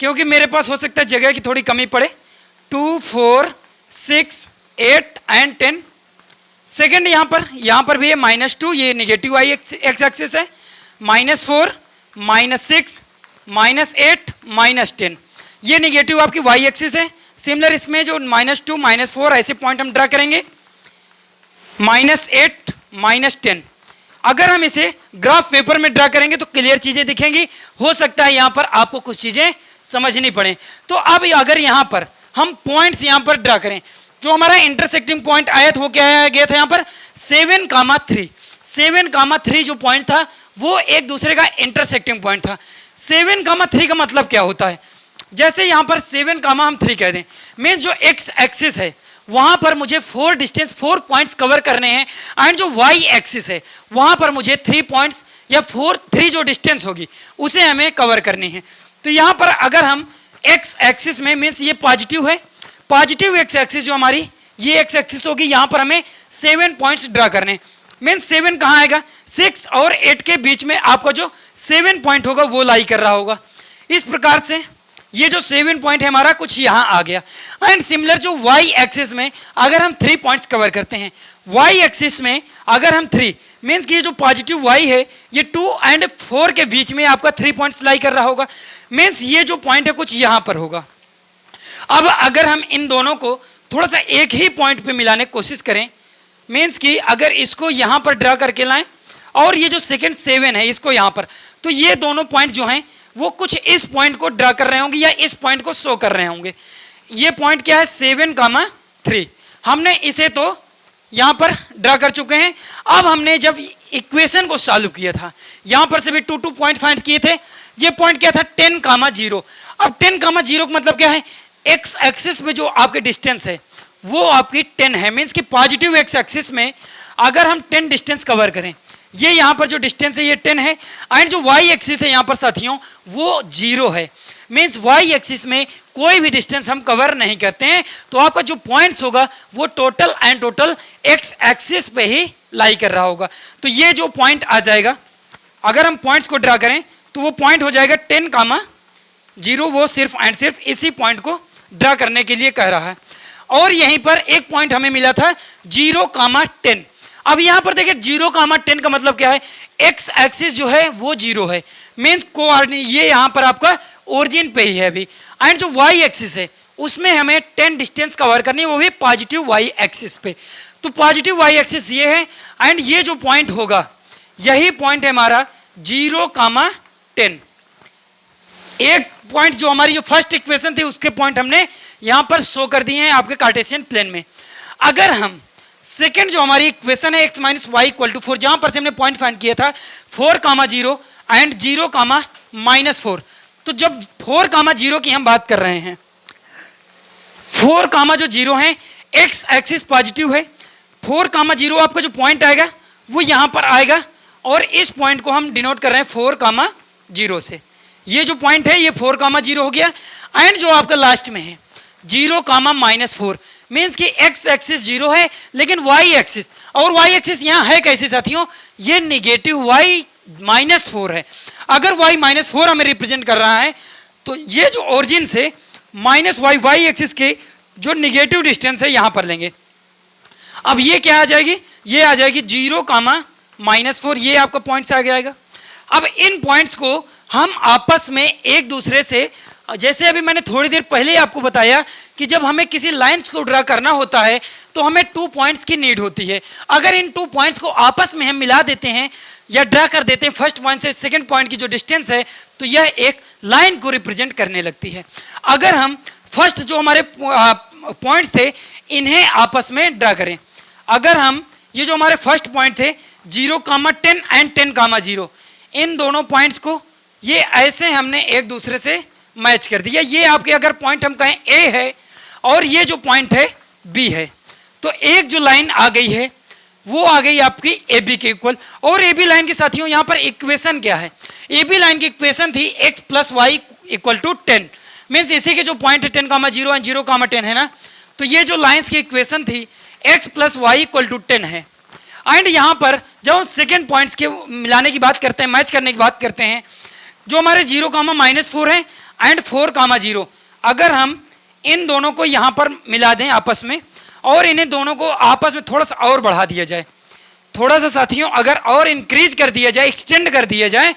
S1: क्योंकि मेरे पास हो सकता है जगह की थोड़ी कमी पड़े। 2, 4, 6, 8 एंड 10। सेकेंड यहाँ पर भी है -2, ये निगेटिव वाई एक्स एक्सिस है, -4, -6, -8, -10, ये निगेटिव आपकी वाई एक्सिस है। सिमिलर इसमें जो -2, -4 ऐसे पॉइंट हम ड्रा करेंगे, -8, -10। अगर हम इसे ग्राफ पेपर में ड्रा करेंगे तो क्लियर चीजें दिखेंगी, हो सकता है यहाँ पर आपको कुछ चीजें समझनी पड़े। तो अब अगर यहाँ पर हम पॉइंट्स यहाँ पर ड्रा करें, जो हमारा इंटरसेक्टिंग पॉइंट आया था वो क्या आया गया था यहाँ पर 7,3। 7,3 जो पॉइंट था वो एक दूसरे का इंटरसेक्टिंग पॉइंट था। 7,3 का मतलब क्या होता है, जैसे यहाँ पर 7,3 कह दें, मीन्स जो एक्स एक्सिस है वहाँ पर मुझे 4 पॉइंट्स कवर करने हैं, एंड जो वाई एक्सिस है वहाँ पर मुझे 3 पॉइंट्स या 3 जो डिस्टेंस होगी उसे हमें कवर करनी है। तो यहाँ पर अगर हम एक्स एक्सिस में मीन्स ये पॉजिटिव है, पॉजिटिव एक्स एक्सिस जो हमारी ये एक्स एक्सिस होगी, यहाँ पर हमें 7 पॉइंट्स ड्रा करने। मीन्स 7 कहाँ आएगा, 6 और 8 के बीच में आपका जो 7 पॉइंट होगा वो लाई कर रहा होगा। इस प्रकार से ये जो 7 पॉइंट है हमारा कुछ यहाँ आ गया। एंड सिमिलर जो वाई एक्सिस में अगर हम 3 पॉइंट्स कवर करते हैं, वाई एक्सिस में अगर हम 3 मीन्स कि ये जो पॉजिटिव वाई है ये 2 और 4 के बीच में आपका 3 पॉइंट्स लाई कर रहा होगा, मीन्स ये जो पॉइंट है कुछ यहाँ पर होगा। अब अगर हम इन दोनों को थोड़ा सा एक ही पॉइंट पे मिलाने की कोशिश करें, मीन्स कि अगर इसको यहाँ पर ड्रा करके लाएं और ये जो सेकेंड 7 है इसको यहाँ पर, तो ये दोनों पॉइंट जो हैं वो कुछ इस पॉइंट को ड्रा कर रहे होंगे या इस पॉइंट को शो कर रहे होंगे। ये पॉइंट क्या है 7,3, हमने इसे तो यहाँ पर ड्रा कर चुके हैं। अब हमने जब इक्वेशन को सॉल्व किया था यहाँ पर से भी 2 पॉइंट फाइंड किए थे। ये पॉइंट क्या था 10,0। अब 10,0 का मतलब क्या है, एक्स एक्सिस में जो आपके डिस्टेंस है वो आपकी 10 है, मीन्स कि पॉजिटिव एक्स एक्सिस में अगर हम 10 डिस्टेंस कवर करें, ये यहाँ पर जो डिस्टेंस है ये 10 है, एंड जो वाई एक्सिस है यहाँ पर साथियों वो 0 है, मीन्स वाई एक्सिस में कोई भी डिस्टेंस हम कवर नहीं करते हैं। तो आपका जो पॉइंट्स होगा वो total and total x axis पे ही लाई कर रहा होगा। तो ये जो पॉइंट आ जाएगा, अगर हम पॉइंट्स को ड्रा करें तो वो पॉइंट हो जाएगा 10,0, वो सिर्फ एंड सिर्फ इसी पॉइंट को ड्रा करने के लिए कह रहा है। और यहीं पर एक पॉइंट हमें मिला था 0,10। अब यहां पर देखिए 0,10 का मतलब क्या है, एक्स एक्सिस जो है वो 0 है, मीन्स कोऑर्डिनेट ये यहां पर आपका ओरिजिन पे ही है अभी। एंड जो वाई एक्सिस है उसमें हमें 10 डिस्टेंस कवर करनी है, वो भी पॉजिटिव वाई एक्सिस पे। तो पॉजिटिव वाई एक्सिस ये है, एंड ये जो पॉइंट होगा यही पॉइंट है हमारा 0,10। एक पॉइंट जो हमारी जो फर्स्ट इक्वेशन थी उसके पॉइंट हमने यहां पर शो कर दिए हैं आपके कार्टेशियन प्लेन में। अगर हम सेकेंड जो हमारी इक्वेशन है x minus y equal to 4, जहां पर से हमने पॉइंट फाइंड किया था 4,0 एंड 0,-4, तो जब 4,0 की हम बात कर रहे हैं, 4, जो 0 है, एक्स एक्सिस पॉजिटिव है, 4,0 आपका जो पॉइंट आएगा वो यहां पर आएगा, और इस पॉइंट को हम डिनोट कर रहे हैं 4,0 से। ये जो पॉइंट है ये 4,0 हो गया, एंड जो आपका लास्ट में है 0,-4, मीन्स कि एक्स एक्सिस 0 है लेकिन वाई एक्सिस, और वाई एक्सिस यहाँ है कैसे साथियों, ये निगेटिव वाई -4 है। अगर वाई -4 हमें रिप्रेजेंट कर रहा है तो ये जो ओरिजिन से माइनस वाई वाई एक्सिस के जो निगेटिव डिस्टेंस है यहां पर लेंगे। अब ये क्या आ जाएगी, ये आ जाएगी 0,-4, ये आपका पॉइंट से आगे आएगा। अब इन पॉइंट्स को हम आपस में एक दूसरे से, जैसे अभी मैंने थोड़ी देर पहले आपको बताया कि जब हमें किसी लाइंस को ड्रा करना होता है तो हमें 2 पॉइंट्स की नीड होती है। अगर इन 2 पॉइंट्स को आपस में हम मिला देते हैं या ड्रा कर देते हैं फर्स्ट पॉइंट से सेकंड पॉइंट की जो डिस्टेंस है, तो यह एक लाइन को रिप्रेजेंट करने लगती है। अगर हम फर्स्ट जो हमारे पॉइंट्स थे इन्हें आपस में ड्रा करें, अगर हम ये जो हमारे फर्स्ट पॉइंट थे 0,10 एंड 10,0, इन दोनों पॉइंट्स को ये ऐसे हमने एक दूसरे से मैच कर दिया। ये आपके अगर पॉइंट हम कहें ए है और ये जो पॉइंट है बी है, तो एक जो लाइन आ गई है वो आ गई आपकी ए बी के इक्वल। और ए बी लाइन के साथियों यहाँ पर इक्वेशन क्या है, ए बी लाइन की इक्वेशन थी x + y = 10, मीन्स इसी के जो पॉइंट है 10,0 एंड 0,10 है ना, तो ये जो लाइन्स की इक्वेशन थी x + y = 10 है। एंड यहाँ पर जब हम सेकेंड पॉइंट्स के मिलाने की बात करते हैं, मैच करने की बात करते हैं, जो हमारे 0,-4 है एंड 4,0, अगर हम इन दोनों को यहाँ पर मिला दें आपस में और इन्हें दोनों को आपस में थोड़ा सा और बढ़ा दिया जाए, थोड़ा सा साथियों अगर और इंक्रीज कर दिया जाए, एक्सटेंड कर दिया जाए,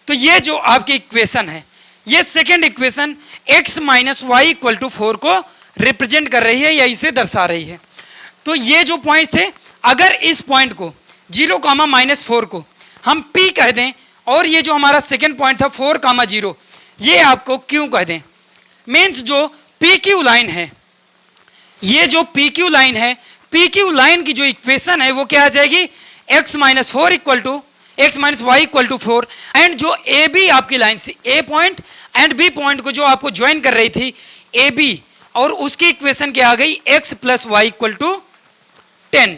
S1: तो ये जो आपकी इक्वेशन है ये सेकेंड इक्वेशन x - y = 4 को रिप्रेजेंट कर रही है या इसे दर्शा रही है। तो ये जो पॉइंट थे, अगर इस पॉइंट को 0,-4 को हम p कह दें और ये जो हमारा सेकेंड पॉइंट था 4,0 ये आपको q कह दें, मीन्स जो PQ लाइन है, ये जो PQ लाइन है, PQ लाइन की जो इक्वेशन है वो क्या आ जाएगी, x - y = 4, एंड जो AB आपकी लाइन से A point and B point को जो आपको ज्वाइन कर रही थी AB, और उसकी इक्वेशन क्या आ गई, x + y = 10।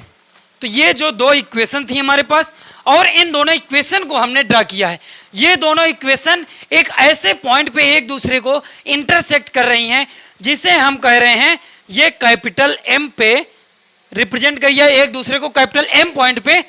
S1: तो ये जो 2 इक्वेशन थी हमारे पास, और इन दोनों इक्वेशन को हमने ड्रा किया है। ये दोनों इक्वेशन एक ऐसे पॉइंट पे एक दूसरे को इंटरसेक्ट कर रही हैं जिसे हम कह रहे हैं ये कैपिटल M पे रिप्रेजेंट करिए, एक दूसरे को कैपिटल M पॉइंट पे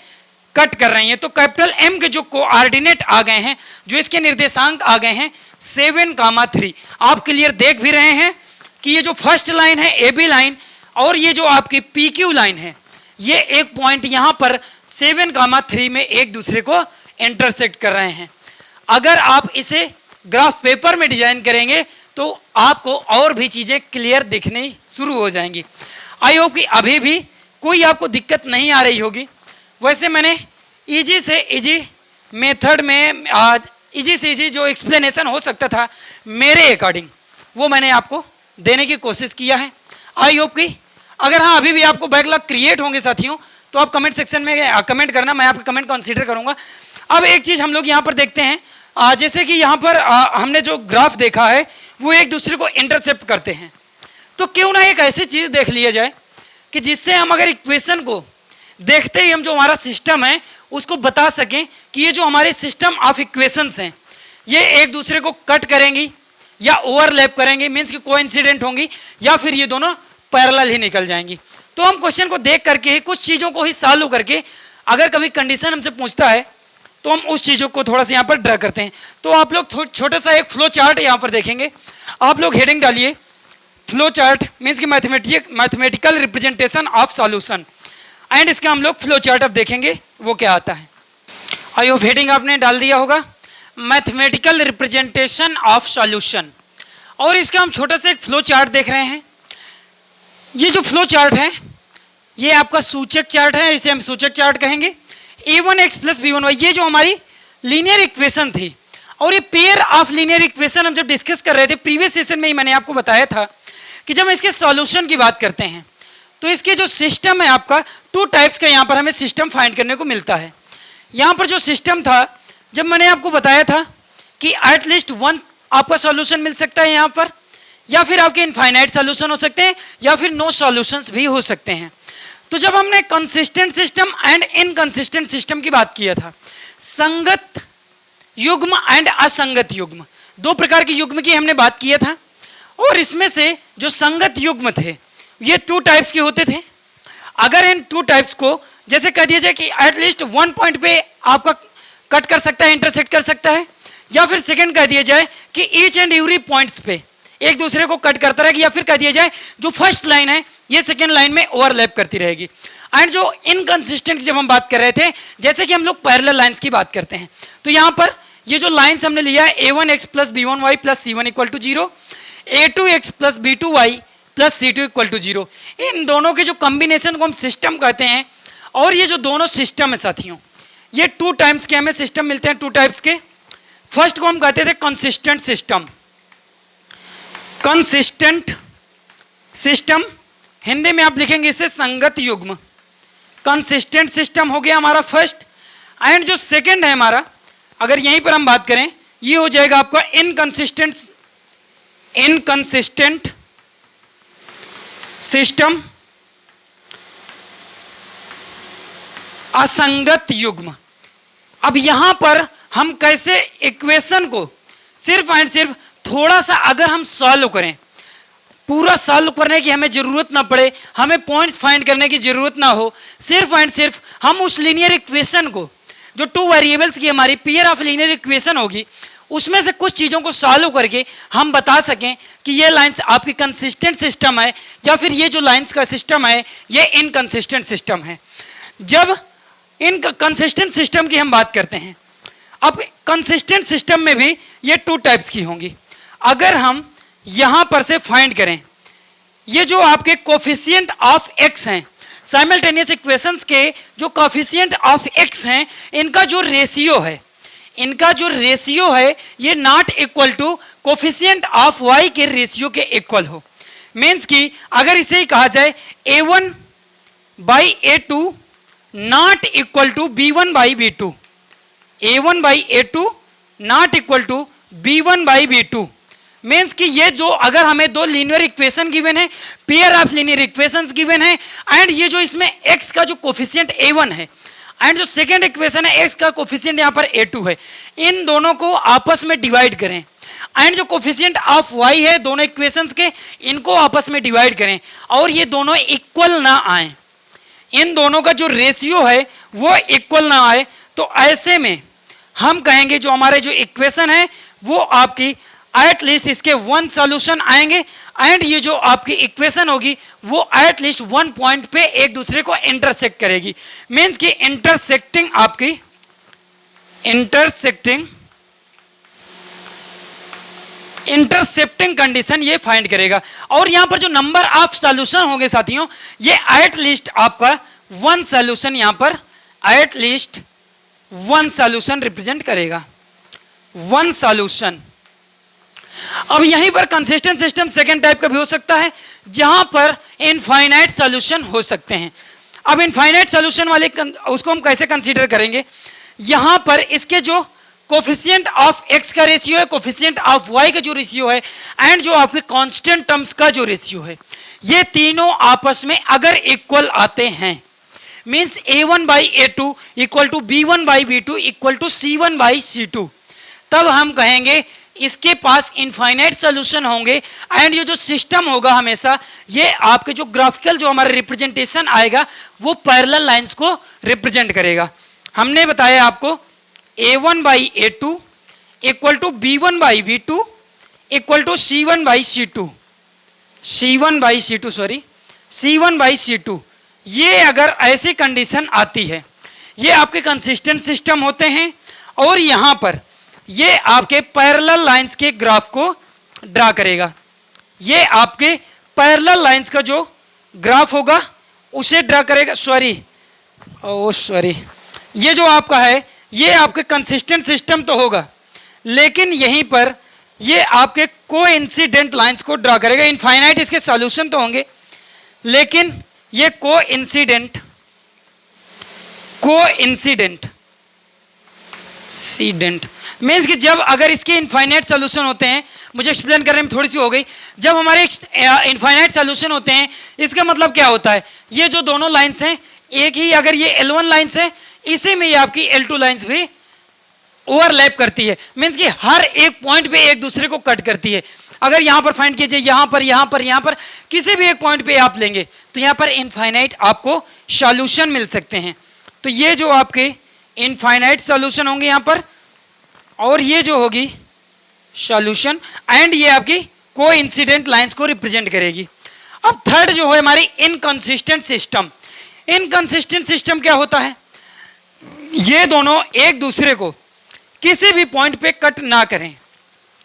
S1: कट कर रही हैं। तो कैपिटल M के जो कोऑर्डिनेट आ गए हैं, जो इसके निर्देशांक आ गए हैं 7,3। आप क्लियर देख भी रहे हैं कि ये जो फर्स्ट लाइन है AB लाइन और ये जो आपकी PQ लाइन है, ये एक पॉइंट यहाँ पर 7,3 में एक दूसरे को इंटरसेक्ट कर रहे हैं। अगर आप इसे ग्राफ पेपर में डिजाइन करेंगे तो आपको और भी चीज़ें क्लियर दिखनी शुरू हो जाएंगी। आई होप कि अभी भी कोई आपको दिक्कत नहीं आ रही होगी। वैसे मैंने इजी से इजी मेथड में इजी से इजी जो एक्सप्लेनेशन हो सकता था मेरे अकॉर्डिंग वो मैंने आपको देने की कोशिश किया है। आई होप कि अगर हाँ अभी भी आपको बैकलॉग क्रिएट होंगे साथियों तो आप कमेंट सेक्शन में कमेंट करना, मैं आपके कमेंट कंसीडर करूंगा। अब एक चीज़ हम लोग यहाँ पर देखते हैं, जैसे कि यहाँ पर हमने जो ग्राफ देखा है वो एक दूसरे को इंटरसेप्ट करते हैं, तो क्यों ना एक ऐसी चीज़ देख लिया जाए कि जिससे हम अगर इक्वेशन को देखते ही हम जो हमारा सिस्टम है उसको बता सकें कि ये जो हमारे सिस्टम ऑफ इक्वेशंस हैं ये एक दूसरे को कट करेंगी या ओवरलैप करेंगी, मीन्स कि कोइंसिडेंट होंगी, या फिर ये दोनों पैरेलल ही निकल जाएंगी। तो हम क्वेश्चन को देख करके ही कुछ चीज़ों को ही सॉल्व करके अगर कभी कंडीशन हमसे पूछता है तो हम उस चीज़ों को थोड़ा सा यहाँ पर ड्रा करते हैं। तो आप लोग छोटा सा एक फ्लो चार्ट यहाँ पर देखेंगे। आप लोग हेडिंग डालिए फ्लो चार्ट, मीन्स कि mathematical representation of solution. And इसका हम लोग फ्लो चार्ट अब देखेंगे वो क्या आता है। आई होप हेडिंग आपने डाल दिया होगा, मैथमेटिकल रिप्रेजेंटेशन ऑफ सॉल्यूशन, और इसका हम छोटा सा एक फ्लो चार्ट देख रहे हैं। ये जो फ्लो चार्ट है ये आपका सूचक चार्ट है, इसे हम सूचक चार्ट कहेंगे। a1x प्लस b1y ये जो हमारी लीनियर इक्वेशन थी, और ये पेयर ऑफ लीनियर इक्वेशन हम जब डिस्कस कर रहे थे प्रीवियस सेशन में ही मैंने आपको बताया था कि जब इसके सॉल्यूशन की बात करते हैं तो इसके जो सिस्टम है आपका टू टाइप्स का यहाँ पर हमें सिस्टम फाइंड करने को मिलता है। यहाँ पर जो सिस्टम था जब मैंने आपको बताया था कि एटलीस्ट वन आपका सॉल्यूशन मिल सकता है यहाँ पर, या फिर आपके इनफाइनाइट सॉल्यूशन हो सकते हैं, या फिर नो सॉल्यूशंस भी हो सकते हैं। तो जब हमने consistent system and inconsistent system की बात किया था, संगत युग्म एंड असंगत युग्म, दो प्रकार के युग्म की हमने बात किया था, और इसमें से जो संगत युग्म थे ये टू टाइप्स के होते थे। अगर इन टू टाइप्स को जैसे कह दिया जाए कि एटलीस्ट वन पॉइंट पे आपका कट कर सकता है, इंटरसेक्ट कर सकता है, या फिर सेकंड कह दिया जाए कि ईच एंड एवरी पॉइंट्स पे एक दूसरे को कट करता रहेगा, या फिर कह दिया जाए जो फर्स्ट लाइन है ये सेकंड लाइन में ओवरलैप करती रहेगी। एंड जो इनकंसिस्टेंट जब हम बात कर रहे थे, जैसे कि हम लोग पैरेलल लाइंस की बात करते हैं, तो यहाँ पर ये जो लाइंस हमने लिया है a1x plus b1y plus c1 equal to 0, a2x plus b2y plus c2 equal to 0, इन दोनों के जो कॉम्बिनेशन को हम सिस्टम कहते हैं। और ये जो दोनों सिस्टम है साथियों, ये टू टाइप्स के हमें सिस्टम मिलते हैं, टू टाइप्स के। फर्स्ट को हम कहते थे consistent system, consistent system Hindi में आप लिखेंगे इसे संगत युग्म। कंसिस्टेंट सिस्टम हो गया हमारा फर्स्ट। एंड जो सेकंड है हमारा, अगर यहीं पर हम बात करें, ये हो जाएगा आपका इनकंसिस्टेंट सिस्टम, असंगत युग्म। अब यहां पर हम कैसे इक्वेशन को सिर्फ एंड सिर्फ थोड़ा सा अगर हम सॉल्व करें, पूरा सॉल्व करने की हमें जरूरत ना पड़े, हमें पॉइंट्स फाइंड करने की जरूरत ना हो, सिर्फ एंड सिर्फ हम उस लीनियर इक्वेशन को जो टू वेरिएबल्स की हमारी पेयर ऑफ लीनियर इक्वेशन होगी उसमें से कुछ चीज़ों को सॉल्व करके हम बता सकें कि ये लाइंस आपकी कंसिस्टेंट सिस्टम है, या फिर ये जो लाइंस का सिस्टम है ये इनकंसिस्टेंट सिस्टम है। जब इन कंसिस्टेंट सिस्टम की हम बात करते हैं, अब कंसिस्टेंट सिस्टम में भी ये टू टाइप्स की होंगी। अगर हम यहाँ पर से फाइंड करें, ये जो आपके कोफिशिएंट ऑफ एक्स हैं, साइमल्टेनियस इक्वेशंस के जो कोफिशिएंट ऑफ एक्स हैं, इनका जो रेशियो है ये not equal to coefficient of y के रेशियो के इक्वल हो। मीन्स कि अगर इसे ही कहा जाए a1 by a2 not equal to b1 by b2, a1 by a2 not equal to b1 by b2, means कि ये जो अगर हमें दो लीनियर इक्वेशन गिवन है, pair of linear equations given है, एंड ये जो इसमें x का जो कोफिशिएंट a1 है एंड जो सेकेंड इक्वेशन है x का कोफिशिएंट यहाँ पर a2 है, इन दोनों को आपस में डिवाइड करें, एंड जो कोफिशिएंट ऑफ y है दोनों इक्वेशंस के, इनको आपस में डिवाइड करें और ये दोनों इक्वल ना आए, इन दोनों का जो रेशियो है वो इक्वल ना आए, तो ऐसे में हम कहेंगे जो हमारे जो इक्वेशन है वो आपकी एटलीस्ट इसके वन सॉल्यूशन आएंगे, एंड ये जो आपकी इक्वेशन होगी वो एटलीस्ट वन पॉइंट पे एक दूसरे को इंटरसेक्ट करेगी। मीन्स कि इंटरसेप्टिंग कंडीशन ये फाइंड करेगा। और यहां पर जो नंबर ऑफ सॉल्यूशन होंगे साथियों, ये एटलीस्ट आपका वन सॉल्यूशन, यहां पर एटलीस्ट वन सॉल्यूशन रिप्रेजेंट करेगा, वन सॉल्यूशन। अब यहीं पर कंसिस्टेंट सिस्टम सेकेंड टाइप का भी हो सकता है, जहां पर इनफाइनाइट सॉल्यूशन हो सकते हैं। अब इनफाइनाइट सॉल्यूशन वाले उसको हम कैसे कंसीडर करेंगे, यहां पर इसके जो कोफिशिएंट ऑफ एक्स का रेशियो है, कोफिशिएंट ऑफ वाई का जो रेशियो है, एंड जो आपके कांस्टेंट टर्म्स का जो रेशियो है, ये तीनों आपस में अगर इक्वल आते हैं, means a1 by a2 equal to b1 by b2 equal to c1 by c2, तब हम कहेंगे इसके पास इनफाइनाइट सॉल्यूशन होंगे, एंड ये जो सिस्टम होगा हमेशा ये आपके जो ग्राफिकल जो हमारा रिप्रेजेंटेशन आएगा वो पैरेलल लाइंस को रिप्रेजेंट करेगा। हमने बताया आपको a1 by a2 equal to b1 by b2 equal to c1 by c2, c1 by c2, ये अगर ऐसी कंडीशन आती है, ये आपके कंसिस्टेंट सिस्टम होते हैं और यहाँ पर ये आपके पैरेलल लाइंस के ग्राफ को ड्रा करेगा। ये आपके पैरेलल लाइंस का जो ग्राफ होगा उसे ड्रा करेगा। सॉरी, ये जो आपका है ये आपके कंसिस्टेंट सिस्टम तो होगा, लेकिन यहीं पर ये आपके कोइंसिडेंट लाइंस को ड्रा करेगा। इनफाइनाइट इसके सॉल्यूशन तो होंगे, लेकिन ये कोइंसिडेंट मीन्स कि जब अगर इसके इनफाइनाइट सॉल्यूशन होते हैं, मुझे एक्सप्लेन करने में थोड़ी सी हो गई, जब हमारे इनफाइनाइट सॉल्यूशन होते हैं इसका मतलब क्या होता है, ये जो दोनों लाइंस हैं एक ही, अगर ये L1 लाइंस है इसी में ये आपकी L2 लाइंस भी ओवरलैप करती है, मीन्स कि हर एक पॉइंट पे एक दूसरे को कट करती है। अगर यहाँ पर फाइंड कीजिए, यहाँ पर किसी भी एक पॉइंट पे आप लेंगे तो यहाँ पर इनफाइनाइट आपको सॉल्यूशन मिल सकते हैं। तो ये जो आपके इनफाइनाइट सॉल्यूशन होंगे यहाँ पर, और ये जो होगी सॉल्यूशन, एंड ये आपकी कोइंसिडेंट लाइंस को रिप्रेजेंट करेगी। अब थर्ड जो है हमारी इनकंसिस्टेंट सिस्टम। इनकंसिस्टेंट सिस्टम क्या होता है, ये दोनों एक दूसरे को किसी भी पॉइंट पे कट ना करें,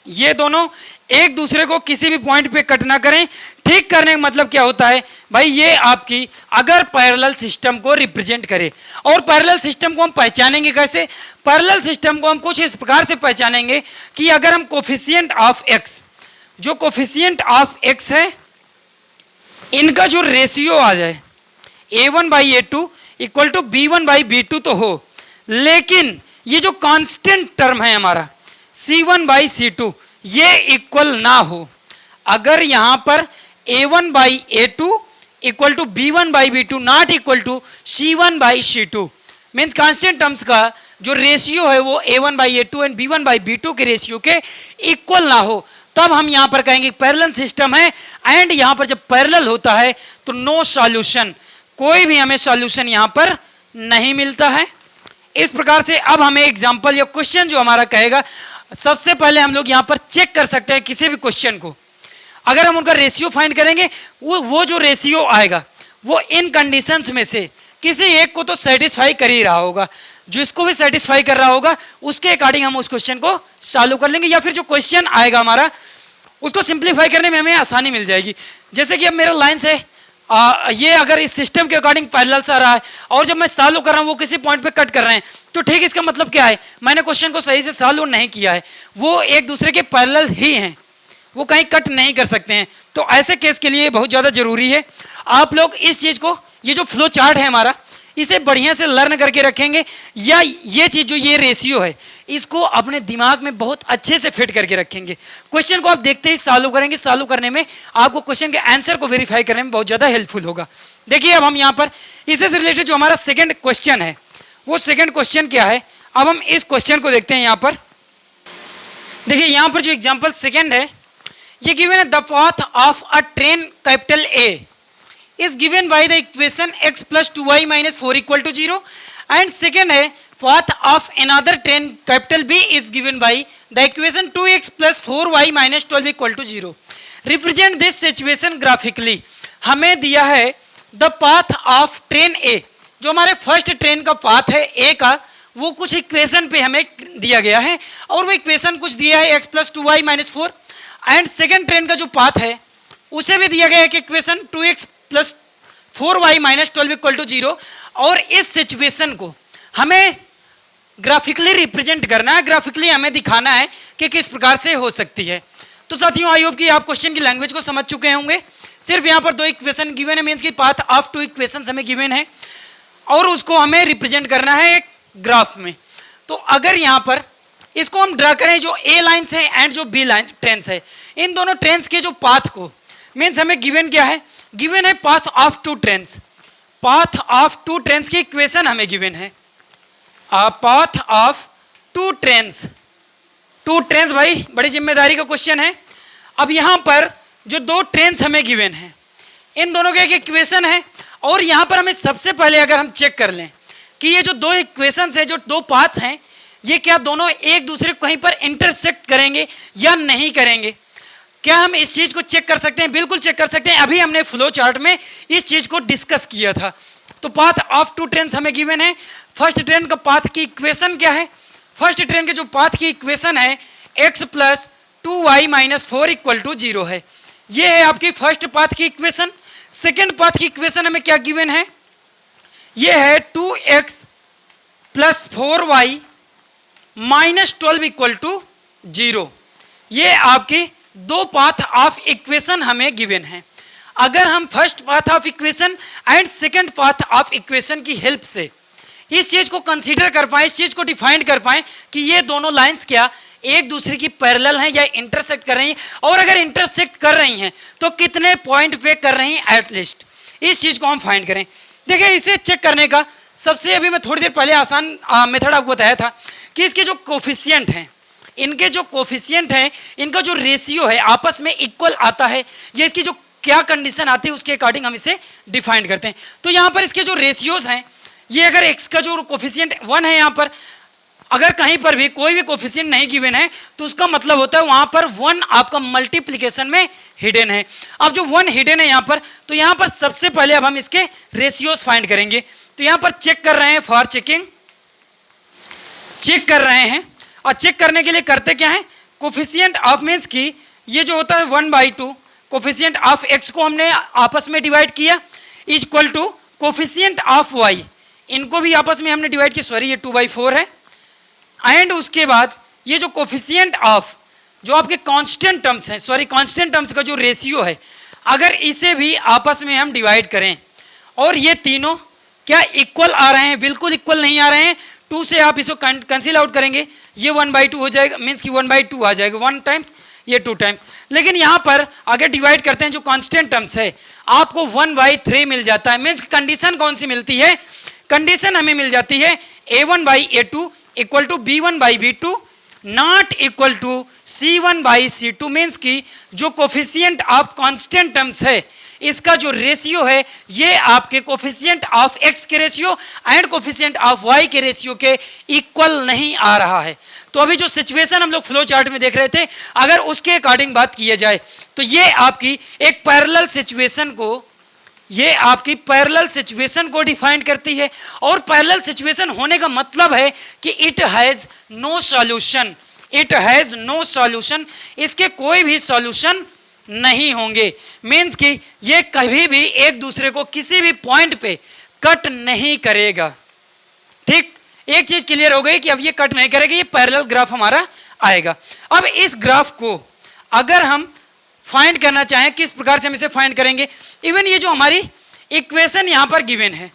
S1: ये दोनों एक दूसरे को किसी भी पॉइंट पे कट ना करें। ठीक करने का मतलब क्या होता है भाई, ये आपकी अगर पैरेलल सिस्टम को रिप्रेजेंट करे, और पैरेलल सिस्टम को हम पहचानेंगे कैसे, पैरेलल सिस्टम को हम कुछ इस प्रकार से पहचानेंगे कि अगर हम कोफिशिएंट ऑफ एक्स, जो कोफिशिएंट ऑफ एक्स है इनका जो रेशियो आ जाए a1/a2 इक्वल टू b1/b2 तो हो, लेकिन ये जो कांस्टेंट टर्म है हमारा c1/c2 ये इक्वल ना हो। अगर यहां पर a1/a2 equal to b1/b2 not equal to c1/c2, means constant terms का जो रेशियो है वो a1/a2 एंड b1/b2 के रेशियो के इक्वल ना हो, तब हम यहां पर कहेंगे पैरेलल सिस्टम है। एंड यहां पर जब पैरेलल होता है तो नो सॉल्यूशन, कोई भी हमें सॉल्यूशन यहां पर नहीं मिलता है। इस प्रकार से अब हमें एग्जांपल या क्वेश्चन जो हमारा कहेगा, सबसे पहले हम लोग यहां पर चेक कर सकते हैं किसी भी क्वेश्चन को, अगर हम उनका रेशियो फाइंड करेंगे वो जो रेशियो आएगा वो इन कंडीशंस में से किसी एक को तो सेटिस्फाई कर ही रहा होगा, जो इसको भी सेटिस्फाई कर रहा होगा उसके अकॉर्डिंग हम उस क्वेश्चन को सॉल्व कर लेंगे, या फिर जो क्वेश्चन आएगा हमारा उसको सिंप्लीफाई करने में हमें आसानी मिल जाएगी। जैसे कि अब मेरा लाइन्स है ये अगर इस सिस्टम के अकॉर्डिंग पैरेलल से आ रहा है और जब मैं सॉल्व कर रहा हूँ वो किसी पॉइंट पे कट कर रहे हैं, तो ठीक इसका मतलब क्या है, मैंने क्वेश्चन को सही से सॉल्व नहीं किया है, वो एक दूसरे के पैरेलल ही हैं, वो कहीं कट नहीं कर सकते हैं। तो ऐसे केस के लिए बहुत ज़्यादा जरूरी है आप लोग इस चीज़ को, ये जो फ्लो चार्ट है हमारा, इसे बढ़िया से लर्न करके रखेंगे, या ये चीज़ जो ये रेशियो है इसको अपने दिमाग में बहुत अच्छे से फिट करके रखेंगे। क्वेश्चन को आप देखते ही सॉल्व करेंगे, सॉल्व करने में आपको क्वेश्चन के आंसर को वेरीफाई करने में बहुत ज़्यादा हेल्पफुल होगा। देखिए अब हम यहाँ पर इससे रिलेटेड जो हमारा सेकंड क्वेश्चन है, वो सेकंड क्वेश्चन क्या है, अब हम इस क्वेश्चन को देखते हैं। यहाँ पर देखिए, यहाँ पर जो एग्जाम्पल सेकेंड है ये गिवन है, the path of a train capital A is given by the equation x plus 2y minus 4 equal to 0, and second है path of another train capital B is given by the equation 2x plus 4y minus 12 equal to 0. Represent this situation graphically. हमें दिया है the path of train A, जो हमारे first train का path है A का, वो कुछ इक्वेशन पे हमें दिया गया है, और वो इक्वेशन कुछ दिया है x plus 2y minus 4, and second train का जो पाथ है उसे भी दिया गया है equation 2x plus 4y minus 12 equal to 0, और इस सिचुएशन को हमें ग्राफिकली रिप्रेजेंट करना है, ग्राफिकली हमें दिखाना है कि किस प्रकार से हो सकती है। तो साथियों, आई होप कि आप क्वेश्चन की लैंग्वेज को समझ चुके होंगे। सिर्फ यहाँ पर दो इक्वेशन गिवन है, मीन्स की पाथ ऑफ टू इक्वेशन हमें गिवन है, और उसको हमें रिप्रेजेंट करना है एक ग्राफ में। तो अगर यहाँ पर इसको हम ड्रा करें, जो ए लाइन्स है एंड जो बी लाइन ट्रेन्स है, इन दोनों ट्रेन्स के जो पाथ को, मीन्स हमें गिवन क्या है, गिवन है path of two trains, path of two trains की इक्वेशन हमें गिवन है, path of two trains. Two trains भाई बड़ी जिम्मेदारी का क्वेश्चन है। अब यहाँ पर जो दो ट्रेन्स हमें गिवन है, इन दोनों के एक इक्वेशन है, और यहाँ पर हमें सबसे पहले अगर हम चेक कर लें कि ये जो दो इक्वेशंस है, जो दो पाथ हैं, ये क्या दोनों एक दूसरे को कहीं पर इंटरसेक्ट करेंगे या नहीं करेंगे। क्या हम इस चीज को चेक कर सकते हैं? बिल्कुल चेक कर सकते हैं। अभी हमने फ्लो चार्ट में इस चीज को डिस्कस किया था। तो पाथ ऑफ टू ट्रेन हमें गिवन है। फर्स्ट ट्रेन का पाथ की इक्वेशन क्या है? फर्स्ट ट्रेन के जो पाथ की इक्वेशन है x plus 2y minus 4 equal to 0 है। ये है आपकी फर्स्ट पाथ की इक्वेशन। सेकेंड पाथ की इक्वेशन हमें क्या गिवन है? ये है 2x plus 4y minus 12 equal to 0। ये आपकी दो पाथ ऑफ इक्वेशन हमें गिवन है। अगर हम first path of equation and second path of equation की हेल्प से इस चीज को कंसीडर कर पाए, इस चीज को डिफाइन कर पाए कि ये दोनों लाइंस क्या एक दूसरे की पैरेलल हैं या इंटरसेक्ट कर रही हैं, और अगर इंटरसेक्ट कर रही हैं तो कितने पॉइंट पे कर रही हैं एटलीस्ट, इस चीज को हम फाइंड करें। देखिए इसे चेक करने का सबसे अभी मैं थोड़ी देर पहले आसान मेथड आपको बताया था कि इसके जो कोफिशिएंट हैं, इनके जो कोफिशिएंट हैं, इनका जो रेशियो है आपस में इक्वल आता है, ये इसकी जो क्या कंडीशन आती है उसके अकॉर्डिंग हम इसे डिफाइन करते हैं। तो यहाँ पर इसके जो रेशियोज हैं, ये अगर x का जो कोफिशिएंट 1 है, यहाँ पर अगर कहीं पर भी कोई भी कोफिशिएंट नहीं गिवन है तो उसका मतलब होता है वहां पर 1 आपका मल्टीप्लिकेशन में हिडन है। अब जो 1 हिडन है यहाँ पर, तो यहाँ पर सबसे पहले अब हम इसके रेशियोज फाइंड करेंगे। तो यहाँ पर चेक कर रहे हैं, फॉर चेकिंग चेक कर रहे हैं, और चेक करने के लिए करते क्या है, कोफिशिएंट ऑफ मीन्स की ये जो होता है 1/2 कोफिशिएंट ऑफ x को हमने आपस में डिवाइड किया is equal to coefficient of y, इनको भी आपस में हमने डिवाइड किया, सॉरी ये 2/4 है। एंड उसके बाद ये जो कोफिशिएंट ऑफ जो आपके कांस्टेंट टर्म्स हैं, सॉरी कांस्टेंट टर्म्स का जो रेशियो है, अगर इसे भी आपस में हम डिवाइड करें और ये तीनों क्या इक्वल आ रहे हैं? बिल्कुल इक्वल नहीं आ रहे हैं। 2 से आप इसको कैंसिल आउट करेंगे, ये 1/2 हो जाएगा, मीन्स कि 1/2 आ जाएगा, 1 टाइम्स ये 2 टाइम्स। लेकिन यहाँ पर अगर डिवाइड करते हैं जो कांस्टेंट टर्म्स है आपको 1/3 मिल जाता है। मीन्स कंडीशन कौन सी मिलती है? कंडीशन हमें मिल जाती है a1/a2 equal to b1/b2 not equal to c1/c2। Means की जो कोफिशिएंट ऑफ कांस्टेंट टर्म्स है इसका जो रेशियो है ये आपके कोफिशिएंट ऑफ x के ratio and coefficient of y के रेशियो के इक्वल नहीं आ रहा है। तो अभी जो सिचुएशन हम लोग फ्लो चार्ट में देख रहे थे, अगर उसके अकॉर्डिंग बात किया जाए तो ये आपकी एक पैरेलल सिचुएशन को, ये आपकी पैरेलल सिचुएशन को डिफाइन करती है। और पैरेलल सिचुएशन होने का मतलब है कि it has no solution, it has no solution, इसके कोई भी सॉल्यूशन नहीं होंगे। मीन्स कि ये कभी भी एक दूसरे को किसी भी पॉइंट पे कट नहीं करेगा। ठीक, एक चीज क्लियर हो गई कि अब ये कट नहीं करेगा, ये पैरेलल ग्राफ हमारा आएगा। अब इस ग्राफ को अगर हम फाइंड करना चाहें, किस प्रकार से हम इसे फाइंड करेंगे? इवन ये जो हमारी इक्वेशन यहाँ पर गिवन है,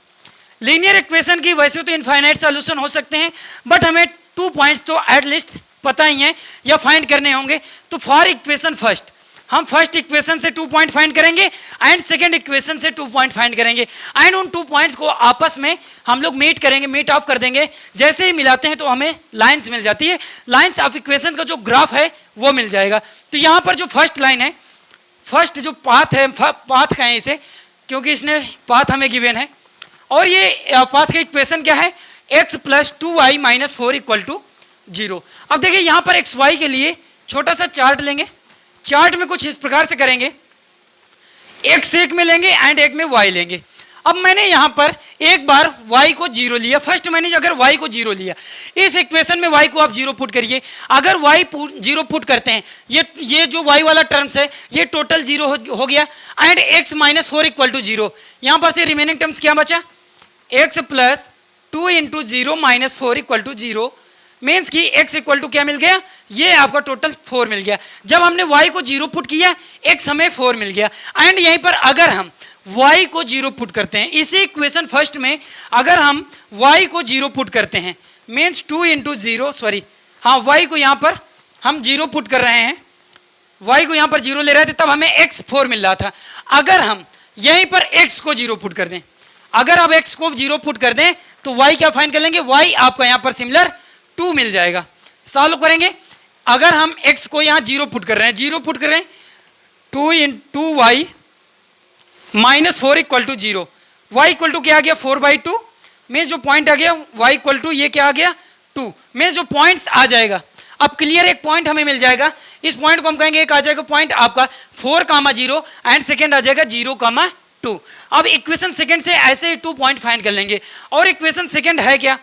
S1: लीनियर इक्वेशन की वैसे तो इनफाइनाइट सॉल्यूशन हो सकते हैं, बट हमें 2 पॉइंट्स तो एटलीस्ट पता ही है या फाइंड करने होंगे। तो फॉर इक्वेशन फर्स्ट हम फर्स्ट इक्वेशन से 2 पॉइंट फाइंड करेंगे एंड सेकेंड इक्वेशन से 2 पॉइंट फाइंड करेंगे एंड उन 2 पॉइंट्स को आपस में हम लोग मीट करेंगे, मीट ऑफ कर देंगे। जैसे ही मिलाते हैं तो हमें लाइंस मिल जाती है, लाइंस ऑफ इक्वेशन का जो ग्राफ है वो मिल जाएगा। तो यहाँ पर जो फर्स्ट लाइन है, फर्स्ट जो पाथ है, पाथ कहें इसे क्योंकि इसने पाथ हमें गिवन है, और ये पाथ का इक्वेशन क्या है? x plus 2y minus 4 equal to 0। अब देखिए यहाँ पर एक्स वाई के लिए छोटा सा चार्ट लेंगे, चार्ट में कुछ इस प्रकार से करेंगे, x एक में लेंगे एंड एक में y लेंगे। अब मैंने यहाँ पर एक बार y को 0 लिया, फर्स्ट मैंने अगर y को 0 लिया, इस इक्वेशन में y को आप 0 पुट करिए। अगर y 0 पुट करते हैं, ये जो y वाला टर्म्स है ये टोटल 0 हो गया and x minus 4 equal to 0। यहाँ पर से रिमेनिंग टर्म्स क्या बचा? x plus 2 into 0 minus 4 equal to 0। Means कि x इक्वल टू क्या मिल गया? ये आपका टोटल 4 मिल गया। जब हमने y को 0 पुट किया x हमें 4 मिल गया। एंड यहीं पर अगर हम y को 0 पुट करते हैं, इसी इक्वेशन फर्स्ट में अगर हम y को 0 पुट करते हैं, मीन्स 2 इंटू 0, सॉरी हाँ y को यहाँ पर हम 0 पुट कर रहे हैं, y को यहाँ पर 0 ले रहे थे, तब हमें x 4 मिल रहा था। अगर हम यहीं पर x को 0 पुट कर दें, अगर आप x को 0 पुट कर दें तो y क्या फाइंड कर लेंगे? y आपका यहाँ पर सिमिलर 2 मिल जाएगा। सॉल्व करेंगे, अगर हम x को यहाँ 0 पुट कर रहे हैं, 0 पुट कर रहे हैं, 2 into y minus 4 equal to 0, y equal to क्या आ गया? 4/2। में जो पॉइंट आ गया y इक्वल टू ये क्या आ गया? 2। में जो पॉइंट्स आ जाएगा, अब क्लियर एक पॉइंट हमें मिल जाएगा, इस पॉइंट को हम कहेंगे एक आ जाएगा पॉइंट आपका 4,0 एंड सेकेंड आ जाएगा 0,2। अब इक्वेशन सेकेंड से ऐसे ही 2 पॉइंट फाइंड कर लेंगे। और इक्वेशन सेकेंड है क्या,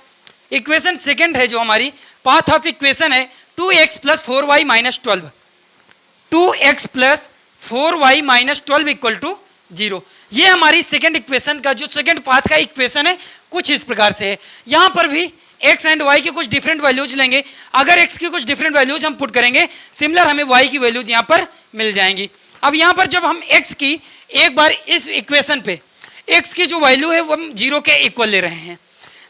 S1: इक्वेशन सेकेंड है जो हमारी पाथ ऑफ इक्वेशन है 2x + 4y - 12, 2x + 4y - 12 = 0। ये हमारी सेकेंड इक्वेशन का जो सेकेंड पाथ का इक्वेशन है कुछ इस प्रकार से है। यहाँ पर भी x एंड y के कुछ डिफरेंट वैल्यूज लेंगे, अगर x की कुछ डिफरेंट वैल्यूज हम पुट करेंगे सिमिलर हमें y की वैल्यूज यहाँ पर मिल जाएंगी। अब यहाँ पर जब हम x की एक बार इस इक्वेशन पे x की जो वैल्यू है वो हम 0 के इक्वल ले रहे हैं।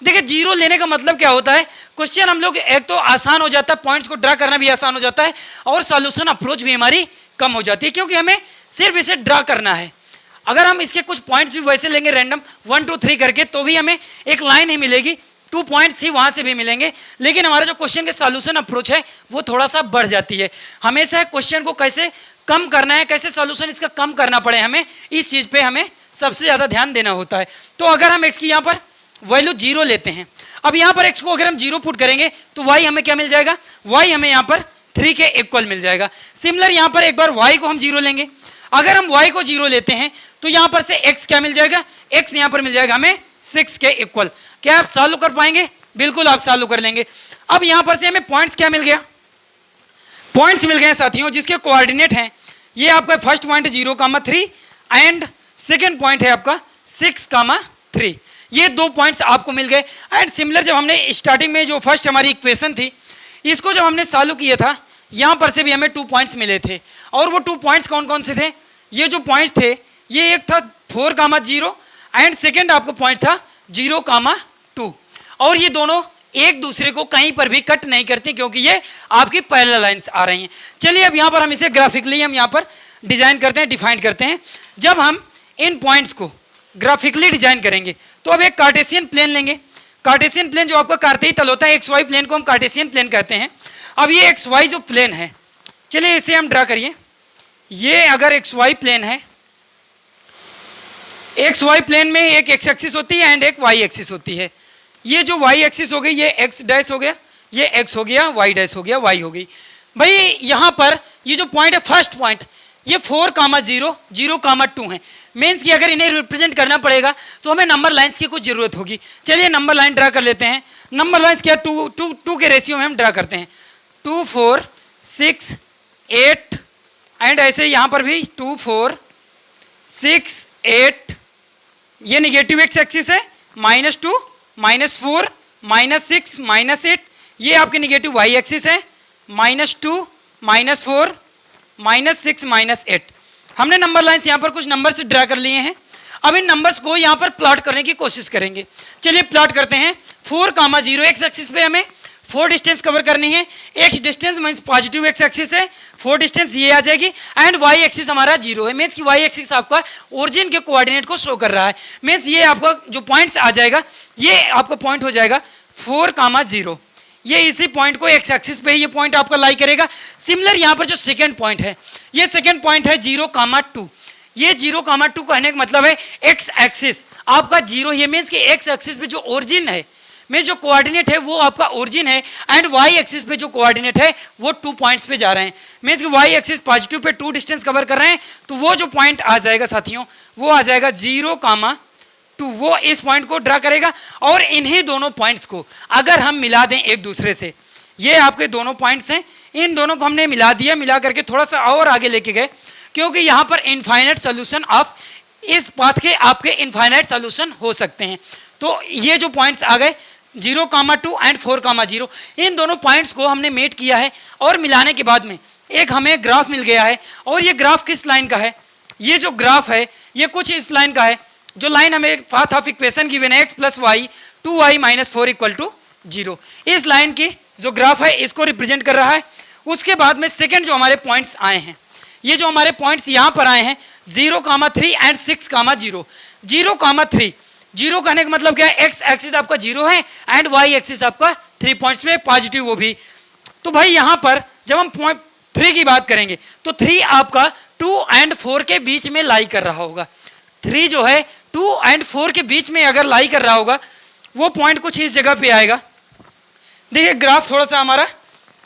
S1: देखिए 0 लेने का मतलब क्या होता है, क्वेश्चन हम लोग एक तो आसान हो जाता है, पॉइंट्स को ड्रा करना भी आसान हो जाता है और सॉल्यूशन अप्रोच भी हमारी कम हो जाती है, क्योंकि हमें सिर्फ इसे ड्रा करना है। अगर हम इसके कुछ पॉइंट्स भी वैसे लेंगे रैंडम 1 2 3 करके तो भी हमें एक लाइन ही मिलेगी, 2 पॉइंट्स ही वहाँ से भी मिलेंगे, लेकिन हमारा जो क्वेश्चन के सॉल्यूशन अप्रोच है वो थोड़ा सा बढ़ जाती है। हमेशा क्वेश्चन को कैसे कम करना है, कैसे सॉल्यूशन इसका कम करना पड़े, हमें इस चीज़ पे हमें सबसे ज़्यादा ध्यान देना होता है। तो अगर हम x की यहाँ पर वैल्यू 0 लेते हैं, अब यहाँ पर x को अगर हम 0 पुट करेंगे तो y हमें क्या मिल जाएगा, y हमें यहाँ पर 3 के इक्वल मिल जाएगा। सिमिलर यहाँ पर एक बार y को हम 0 लेंगे, अगर हम y को 0 लेते हैं तो यहाँ पर से x क्या मिल जाएगा, x यहाँ पर मिल जाएगा हमें 6 के इक्वल। क्या आप सॉल्व कर पाएंगे, बिल्कुल आप सॉल्व कर लेंगे। अब यहाँ पर से हमें पॉइंट्स क्या मिल गया, पॉइंट्स मिल गए साथियों जिसके कोऑर्डिनेट हैं, ये आपका first point 0,3 and second point है आपका 6,3, ये 2 पॉइंट्स आपको मिल गए। एंड सिमिलर जब हमने स्टार्टिंग में जो फर्स्ट हमारी इक्वेशन थी इसको जब हमने सॉल्व किया था यहाँ पर से भी हमें 2 पॉइंट्स मिले थे, और वो 2 पॉइंट्स कौन कौन से थे, ये जो पॉइंट्स थे ये एक था 4,0 एंड सेकेंड आपका पॉइंट था 0,2, और ये दोनों एक दूसरे को कहीं पर भी कट नहीं करती क्योंकि ये आपकी पैरेलल लाइंस आ रही हैं। चलिए अब यहाँ पर हम इसे ग्राफिकली हम यहाँ पर डिजाइन करते हैं, डिफाइन करते हैं। जब हम इन पॉइंट्स को ग्राफिकली डिजाइन करेंगे तो अब एक कार्टेशियन प्लेन लेंगे, कार्टेशियन प्लेन जो आपका कार्तीय तल होता है, एक्स वाई प्लेन को हम कार्टेशियन प्लेन कहते हैं। अब ये एक्स वाई जो प्लेन है, चलिए इसे हम ड्रा करिए। ये अगर एक्स वाई प्लेन है, एक्स वाई प्लेन में एक एक्स एक्सिस होती है एंड एक वाई एक्सिस होती है। ये जो वाई एक्सिस हो गई ये एक्स डैश हो गया, ये एक्स हो गया, वाई डैश हो गया, वाई हो गई। भाई यहाँ पर ये जो पॉइंट है फर्स्ट पॉइंट ये 4,0 0,2 है, मीन्स कि अगर इन्हें रिप्रेजेंट करना पड़ेगा तो हमें नंबर लाइंस की कुछ जरूरत होगी। चलिए नंबर लाइन ड्रा कर लेते हैं। नंबर लाइंस क्या 2 के रेशियो में हम ड्रा करते हैं, 2 4 6 8 एंड ऐसे यहाँ पर भी 2 4 6 8, ये निगेटिव एक्स एक्सिस है, -2 -4 -6 -8, ये आपके निगेटिव वाई एक्सिस है, -2 -4 -6 -8। हमने नंबर लाइन्स यहाँ पर कुछ नंबर से ड्रा कर लिए हैं। अब इन नंबर्स को यहाँ पर प्लॉट करने की कोशिश करेंगे। चलिए प्लॉट करते हैं। 4,0 एक्स एक्सिस पे हमें 4 डिस्टेंस कवर करनी है। X distance means positive x axis है, 4 डिस्टेंस ये आ जाएगी एंड वाई एक्सिस हमारा 0 है, मीन्स कि वाई एक्सिस आपका ओरिजिन के कोऑर्डिनेट को शो कर रहा है। मीन्स ये आपका जो पॉइंट्स आ जाएगा ये आपका पॉइंट हो जाएगा 4,0, ये इसी पॉइंट को एक्स एक्सिस पे ये पॉइंट आपका लाई करेगा। सिमिलर यहाँ पर जो सेकेंड पॉइंट है, ये सेकेंड पॉइंट है 0,2, ये 0,2 कहने का मतलब है एक्स एक्सिस आपका 0 है, मीन्स कि एक्स एक्सिस पे जो ओरिजिन है, मीन्स जो कोऑर्डिनेट है वो आपका ओरिजिन है एंड वाई एक्सिस पे जो कोऑर्डिनेट है वो 2 पॉइंट्स पे जा रहे हैं। मीन्स कि Y axis positive pay 2 distance cover कर रहे हैं, तो वो जो पॉइंट आ जाएगा साथियों वो आ जाएगा 0,2, वो इस पॉइंट को ड्रा करेगा। और इन्हीं दोनों पॉइंट्स को अगर हम मिला दें एक दूसरे से, ये आपके दोनों पॉइंट्स हैं, इन दोनों को हमने मिला दिया, मिला करके थोड़ा सा और आगे लेके गए क्योंकि यहाँ पर इनफाइनाइट सोल्यूशन ऑफ इस पाथ के आपके इनफाइनाइट सोल्यूशन हो सकते हैं। तो ये जो पॉइंट्स आ गए 0,2 एंड 4,0, इन दोनों पॉइंट्स को हमने मेट किया है और मिलाने के बाद में एक हमें ग्राफ मिल गया है। और ये ग्राफ किस लाइन का है, ये जो ग्राफ है ये कुछ इस लाइन का है, जो लाइन हमें पाथ ऑफ इक्वेशन गिवन है x + y 2y - 4 = 0, इस लाइन की जो ग्राफ है इसको रिप्रेजेंट कर रहा है। उसके बाद में सेकेंड जो हमारे पॉइंट्स आए हैं, ये जो हमारे पॉइंट्स यहाँ पर आए हैं 0,3 एंड 6,0, 0,3, 0 कहने का मतलब क्या है, एक्स एक्सिस आपका 0 है एंड वाई एक्सिस आपका 3 पॉइंट्स में पॉजिटिव वो भी। तो भाई यहाँ पर जब हम पॉइंट 3 की बात करेंगे तो 3 आपका 2 एंड 4 के बीच में लाई कर रहा होगा। 3 जो है 2 एंड 4 के बीच में अगर लाई कर रहा होगा वो पॉइंट कुछ इस जगह पे आएगा। देखिए ग्राफ थोड़ा सा हमारा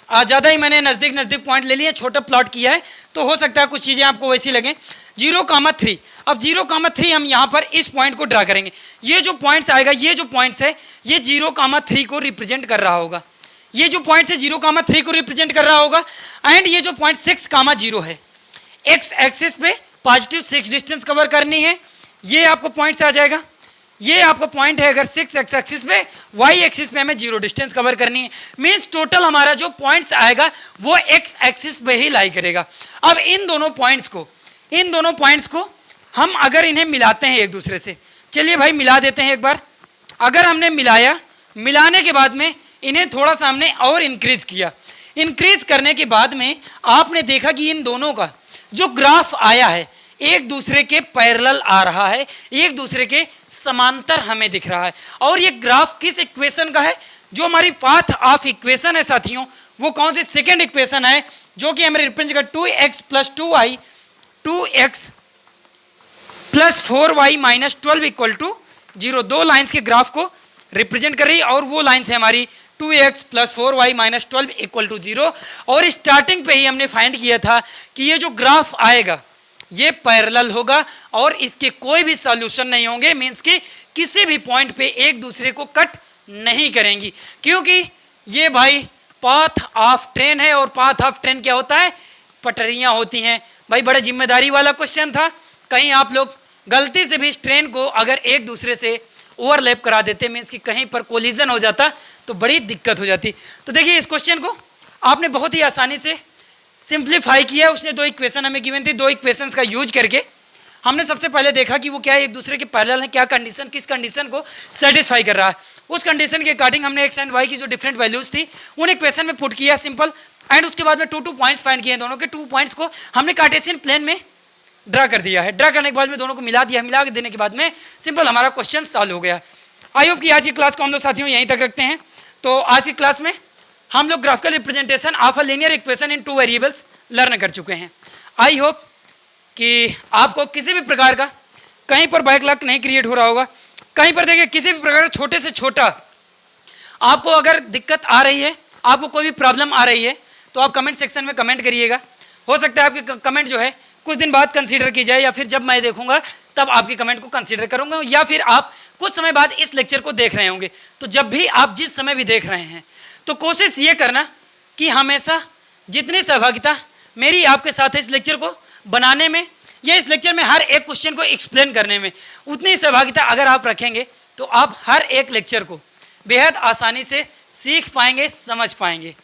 S1: ज़्यादा ही मैंने नज़दीक नज़दीक पॉइंट ले लिए, छोटा प्लॉट किया है, तो हो सकता है कुछ चीज़ें आपको वैसी लगें। 0,3, अब 0,3 हम यहाँ पर इस पॉइंट को ड्रा करेंगे। ये जो पॉइंट्स आएगा, ये जो पॉइंट्स है ये 0,3 को रिप्रेजेंट कर रहा होगा। ये जो पॉइंट है 0,3 को रिप्रेजेंट कर रहा होगा। एंड ये जो पॉइंट 6,0 है, एक्स एक्सिस पे पॉजिटिव 6 डिस्टेंस कवर करनी है, ये आपको पॉइंट से आ जाएगा। ये आपका पॉइंट है अगर 6 एक्स एक्सिस पे, वाई एक्सिस पे हमें 0 डिस्टेंस कवर करनी है। मीन्स टोटल हमारा जो पॉइंट्स आएगा वो एक्स एक्सिस पे ही लाई करेगा। अब इन दोनों पॉइंट्स को हम अगर इन्हें मिलाते हैं एक दूसरे से, चलिए भाई मिला देते हैं एक बार। अगर हमने मिलाया, मिलाने के बाद में इन्हें थोड़ा सा हमने और इंक्रीज किया, इंक्रीज करने के बाद में आपने देखा कि इन दोनों का जो ग्राफ आया है एक दूसरे के पैरेलल आ रहा है, एक दूसरे के समांतर हमें दिख रहा है। और ये ग्राफ किस इक्वेशन का है? जो हमारी पाथ ऑफ इक्वेशन है साथियों, वो कौन सी? सेकेंड इक्वेशन है, जो कि हमें रिप्रेजेंट कर 2x + 2y, 2x + 4y - 12 = 0, दो लाइंस के ग्राफ को रिप्रेजेंट कर रही है। और वो लाइंस है हमारी 2x + 4y - 12 = 0। और स्टार्टिंग पे ही हमने फाइंड किया था कि ये जो ग्राफ आएगा ये पैरेलल होगा और इसके कोई भी सॉल्यूशन नहीं होंगे। मीन्स कि किसी भी पॉइंट पे एक दूसरे को कट नहीं करेंगी, क्योंकि ये भाई पाथ ऑफ ट्रेन है। और पाथ ऑफ ट्रेन क्या होता है? पटरियां होती हैं। भाई बड़ा जिम्मेदारी वाला क्वेश्चन था, कहीं आप लोग गलती से भी इस ट्रेन को अगर एक दूसरे से ओवरलैप करा देते, मीन्स कि कहीं पर कोलिजन हो जाता तो बड़ी दिक्कत हो जाती। तो देखिए इस क्वेश्चन को आपने बहुत ही आसानी से सिंप्लीफाई किया। उसने दो इक्वेशन हमें गिवन थी, दो इक्वेशंस का यूज करके हमने सबसे पहले देखा कि वो क्या है, एक दूसरे के पैरेलल है, क्या कंडीशन, किस कंडीशन को सेटिस्फाई कर रहा है। उस कंडीशन के अकॉर्डिंग हमने एक्स एंड वाई की जो डिफरेंट वैल्यूज थी उन इक्वेशन में पुट किया सिंपल। एंड उसके बाद में 2 पॉइंट्स फाइंड किए, दोनों के 2 पॉइंट्स को हमने कार्टेशियन प्लेन में ड्रा कर दिया है। ड्रा करने के बाद में दोनों को मिला दिया, मिला देने के बाद में सिंपल हमारा क्वेश्चन सॉल्व हो गया। आई होप कि आज की क्लास को हम लोग साथियों यहीं तक रखते हैं। तो आज की क्लास में हम लोग graphical representation of a linear equation in 2 variables learn कर चुके हैं। आई होप कि आपको किसी भी प्रकार का कहीं पर बैकलॉग नहीं क्रिएट हो रहा होगा। कहीं पर देखिए किसी भी प्रकार का छोटे से छोटा आपको अगर दिक्कत आ रही है, आपको कोई भी प्रॉब्लम आ रही है, तो आप कमेंट सेक्शन में कमेंट करिएगा। हो सकता है आपके कमेंट जो है कुछ दिन बाद कंसीडर की जाए, या फिर जब मैं देखूंगा तब आपके कमेंट को कंसीडर करूंगा, या फिर आप कुछ समय बाद इस लेक्चर को देख रहे होंगे। तो जब भी आप जिस समय भी देख रहे हैं तो कोशिश ये करना कि हमेशा जितनी सहभागिता मेरी आपके साथ है इस लेक्चर को बनाने में या इस लेक्चर में हर एक क्वेश्चन को एक्सप्लेन करने में, उतनी सहभागिता अगर आप रखेंगे तो आप हर एक लेक्चर को बेहद आसानी से सीख पाएंगे, समझ पाएंगे।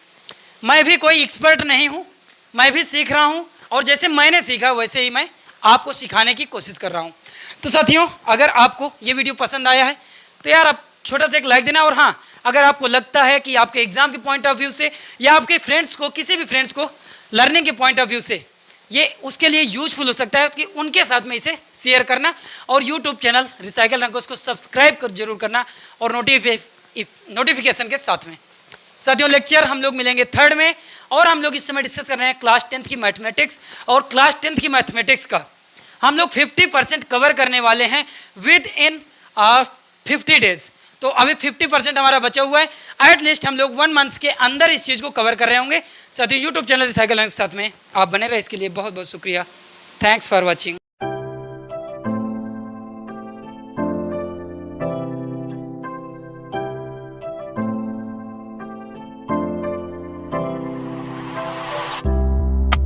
S1: मैं भी कोई एक्सपर्ट नहीं हूँ, मैं भी सीख रहा हूँ, और जैसे मैंने सीखा वैसे ही मैं आपको सिखाने की कोशिश कर रहा हूँ। तो साथियों अगर आपको ये वीडियो पसंद आया है तो यार आप छोटा सा एक लाइक देना। और हाँ, अगर आपको लगता है कि आपके एग्जाम के पॉइंट ऑफ व्यू से या आपके फ्रेंड्स को, किसी भी फ्रेंड्स को लर्निंग के पॉइंट ऑफ व्यू से ये उसके लिए यूजफुल हो सकता है कि उनके साथ में इसे शेयर करना। और यूट्यूब चैनल रिसाइकल रंगोस को सब्सक्राइब कर जरूर करना, और नोटिफिकेशन के साथ में। साथियों लेक्चर हम लोग मिलेंगे 3rd में, और हम लोग इस समय डिस्कस कर रहे हैं क्लास 10th की मैथमेटिक्स। और क्लास 10th की मैथमेटिक्स का हम लोग 50% कवर करने वाले हैं विद इन 50 डेज। तो अभी 50% हमारा बचा हुआ है। एटलीस्ट हम लोग 1 मंथ के अंदर इस चीज़ को कवर कर रहे होंगे। साथियों यूट्यूब चैनल रिसाइकल के साथ में आप बने रहे, इसके लिए बहुत बहुत शुक्रिया। Thanks for watching.